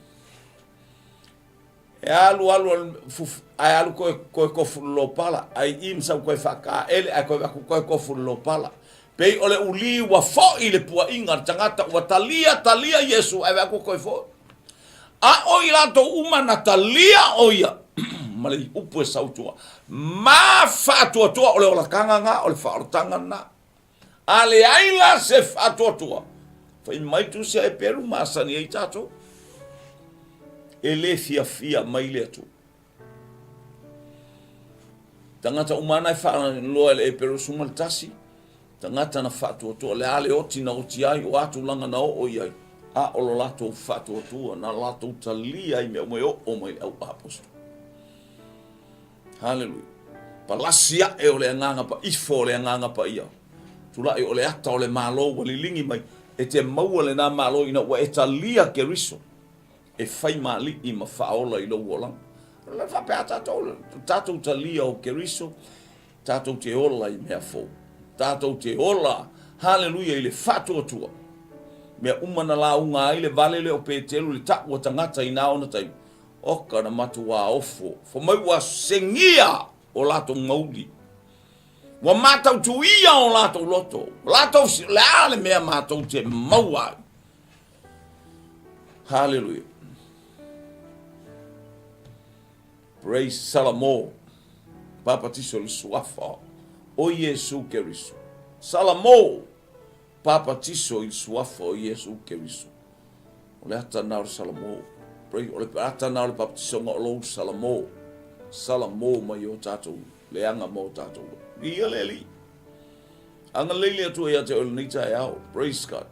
E alu ai alu ko fulo pala. Ai imsa ko faka ele ai ko fulo pala. Pei ole uli wa fo ile pua inga tangata wa talia Yesu ai ko fo. A o ila to uma na talia oia. Mali upu sautua. Ma fa to ole ola kanga nga ole fa tanga na. Ale aila se fa to. Fa mai tu se e peru masani e tato. Ele fia mai le tu. Tangata umana fa lo e peru sumal tasi. Tangata na fa to le ale oti na oti ai o atu langa na o ai. A o lo lato fa to na lato talia I me o mai au aposto. Hallelujah. Palasia e ole nganga pa ifo le nganga pa ia. Tula e ole ata ole malo wali lingi mai. E te maua le nā malo ina wa e talia Keriso. E whai mali I ma whaola I lo wolang. Le whapea tātou talia o Keriso. Tātou te ola I mea fō. Tātou te ola. Hallelujah I le whatua tua. Mea umana la unga ai le vale le o pētelu le takua tangata I nā ona tai. Oka na matua ofo. Fo mai wa sengia o lato mauli. Wa matau tu ia o lato loto. Lato le ale mea matau te maua. Hallelujah. Praise Salamo. Papa tiso le suafa. O Yesu Keriso. Salamo. Papa tiso il suafa o Yesu Keriso. Ole ata na Salamo. Praise ole ata na le papa tiso ngolo Salamo. Salamo mai o tatou. Le anga mo tatou. Ia leli. Anga leli atu ia te ole nita ao. Praise God.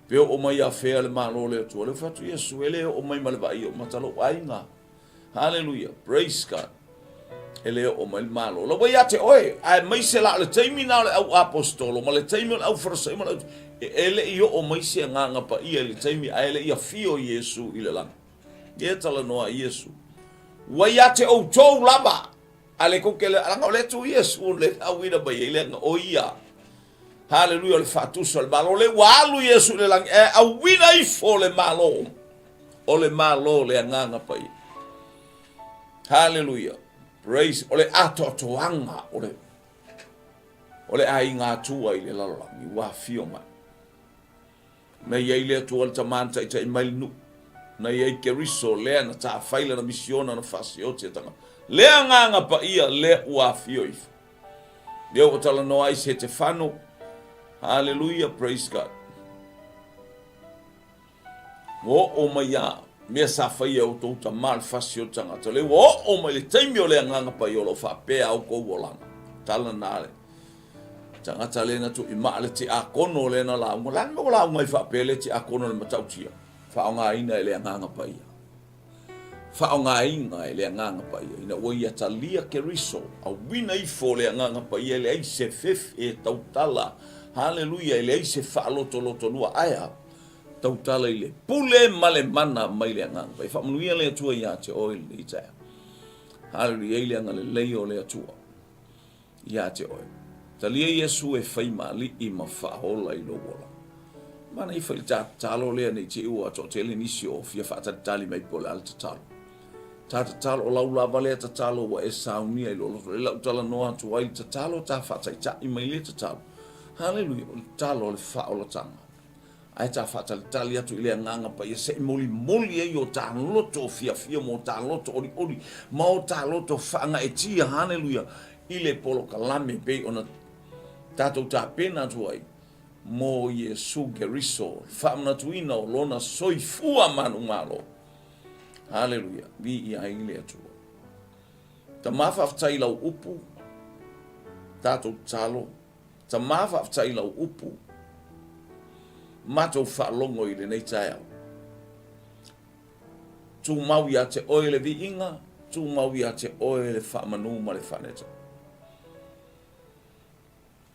Peo o mai a fea le malo le atu. Le fatu Yesu ele o mai malevai o matalo ainga. Hallelujah. Praise God. Ele o mai malo. La wai ate oe. Ai mai se la le taimi na le au apostolo. Ma le taimi au farasai. Ele iyo o mai se nganga pa ia le taimi. A ele ia fio Yesu i le lang. Ia tala noa Yesu. Wai ate o tau lama. Ale koke le alanga o le tu Yesu. Le awina bai ele nga o ia. Hallelujah. Le fatusa le malo. Le walu Yesu le lang. E awina ifo le malo. O le malo le nganga pa ia. Hallelujah. Praise. Ole ato toanga. Ole ai ngā tua i le lalangi. Wa fio mai. Na iei lea tua le tamanta i tai mailinu. Na iei Keriso lea na taa faila na misiona na fasiote tanga. Lea nganga pa ia lea wa fio ifa. Lea o tala noa i se te whano. Hallelujah. Praise God. O mai a. Mea sa whaia o tau ta mal fasio tangata. Le o mai le taimi o le nganga pa i o lo whapea au kou o langa. Tala nare. Tangata le na tu i maa le te a kono le na la. Langa o la ungai whapea le te a kono le matautia. Whaonga ina e le nganga pa ia. Whaonga ina e le nganga pa ia. Ina oi a talia Keriso. A wina ifo le nganga pa ia. Le aise fef e tau tala. Hallelujah. Le aise whaaloto loto lua aia. Tau tala ile pule male mana mai le ngang pai fa manuia le atua ia te oil i tae. Hallelujah ile ngale leo le atua ia te oil. Talia Yesu e fai mali i mafahola i lo wola. Mana i fai talo le nei te ua to te l'inisio o fia fa tali mai pole al talo. Talo o lau lava le talo wa e saunia i lo le lau tala noa tu ai talo ta fa tai i mai le talo. Hallelujah talo le fa o la tanga. Ai ta fatal talia tu ile nganga pa ia se moli e yo ta loto fia mo ta loto ori mo ta loto fanga e tia hallelujah ile polo kalame pe ona tato ta pena tu ai mo Yesu Keriso famna tu ina lona soifua manu malo hallelujah vi ia ile tu ta mafa ftai lau upu tato talo ta mafa ftai lau upu mato whaalongo i le nei tae au. Tu mau ia te oe le vi inga, tu mau ia te oe le whaamanu ma le whaneta.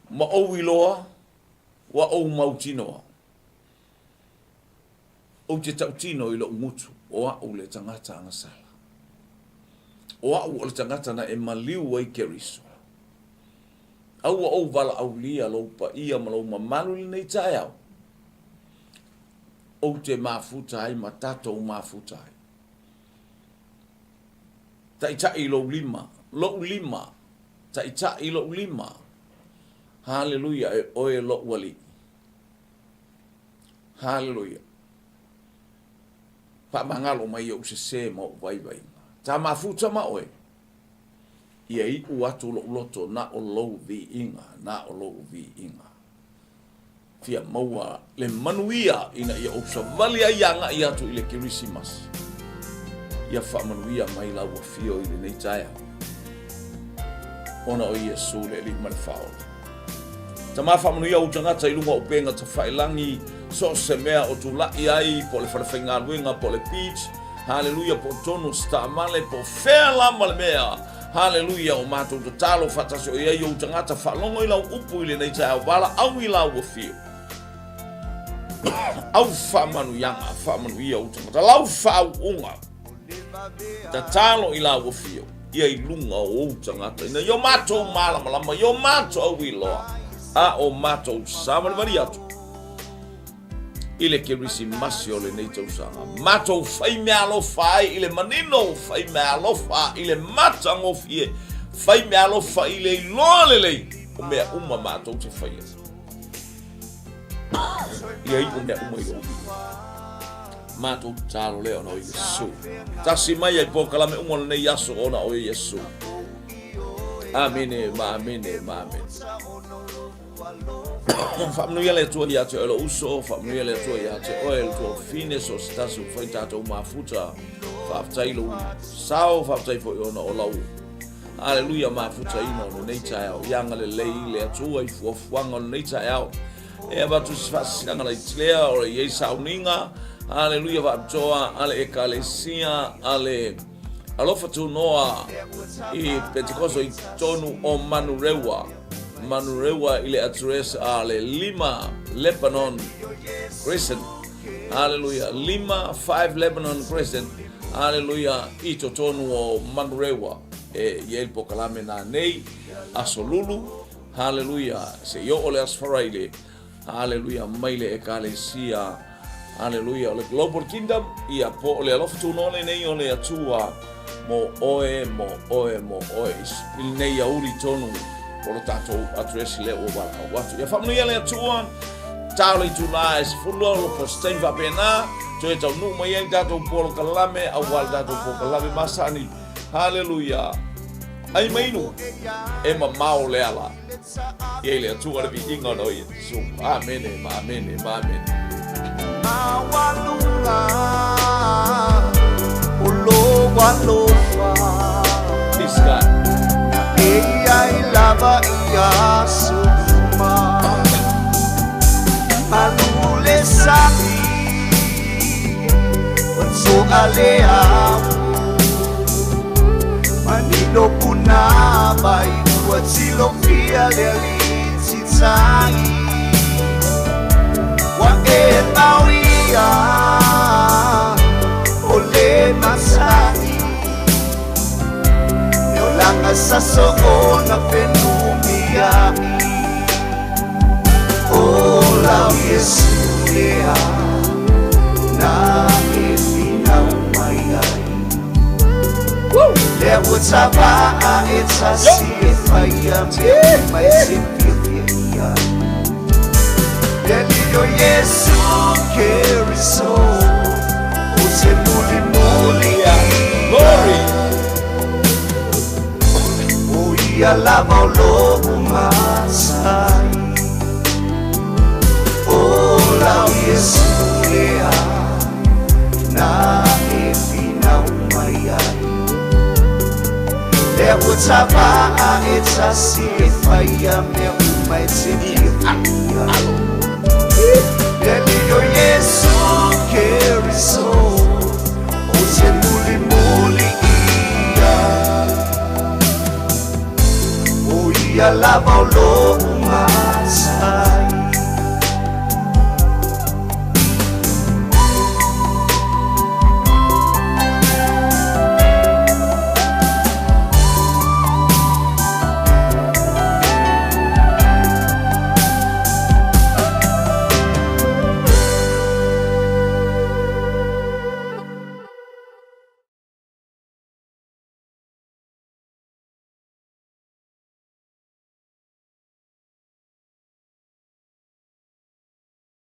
Ma ou iloa, wa ou mau tinoa. O te tau tino i lo ngutu, o au le tangata angasala. O au le tangata na e maliu ai Keriso. Au vala au lia loupa ia ma lau mamalu le nei tae au. O te mafutai ma tatou mafutai. Tai lo lima. Tai lo lima. Hallelujah e oe lo wali. Hallelujah. Pa mangalo mai o se mo vai. Ta mafuta ma oe. Ia i uatu lo loto na o lo vi inga. Fia maua le manuia ina ia opsa valia ianga ia tu ile Kirisimas. Ia fa manuia mai la wa fio ile nei taia. Ona o Yesu le li malfao. Tama fa manuia o tangata i lunga o penga ta failangi so se mea o tu la ai po le farafenga luenga po le beach. Hallelujah po tonu sta male po fela mal mea. Hallelujah o mato to talo fatasio ia yo tangata fa longo ila upu ile nei taia wala au ila wa fio. Au whamanu ia utangata. Lau whau unga. Ta talo i la wafio. Ia i lunga o utangata. Ina yo mato malama. Yo mato au iloa. A o mato samani variatu. Ile Kerisi masio le neito sanga. Mato fai mea lofa ile manino. Fai mea lofa ile matango fie. Fai mea lofa ile iloa lelei. O mea uma mato te fai. Ia ipo ne umoi o. Mato talo leo no Yesu. Tasi mai ai po kalame umon nei yaso ona o Yesu. Amene, ma amene, ma amene. Famnuia le tua ia te elo uso, famnuia le tua ia te oil tua fine so stasu fai tatou mafuta. Faftailo sao faftai fo ona o lau. Hallelujah mafuta ina no nei tai au yanga le lei le atua I fuafuanga no nei tai au. E batu sfasanga le tlea o ye sauninga. Hallelujah va joa ale ekalesia ale alofa tu noa I Pentecosto I tonu o Manurewa ile address ale Lima Lebanon Crescent. Hallelujah 5 Lebanon Crescent. Hallelujah ito tonu o Manurewa ye po kalame na nei asolulu. Hallelujah se yo ole asfaraile. Hallelujah maile ekalesia. Hallelujah le global kingdom ia po ole alofa tu no nei ole atua mo oe il nei auri tonu por tato address le o watu ia family le atua talo I July fulo po stain va pena to eta no mai ai tato por kalame awal tato por kalame masani. Hallelujah ai mainu e mamau le ala ia le atua le inga no Yesu. Amen amen amen. Awalunga ulo walofa This God Ei lava ia suma Alule sabi Wanso alea Manilo kuna bai Watsilo fia leali titai Wa etawia ole masai Neolanga saso ona fenumia Ola Yesu lea na efina umaiai Lea wotava etasi efaya me mai sipia Delio Yesu keriso Ose muli glory Oia lava lo umasai Ola Yesu lea na efina umaiai Lea wotava etasi efaya me umai sipia Delio Yesu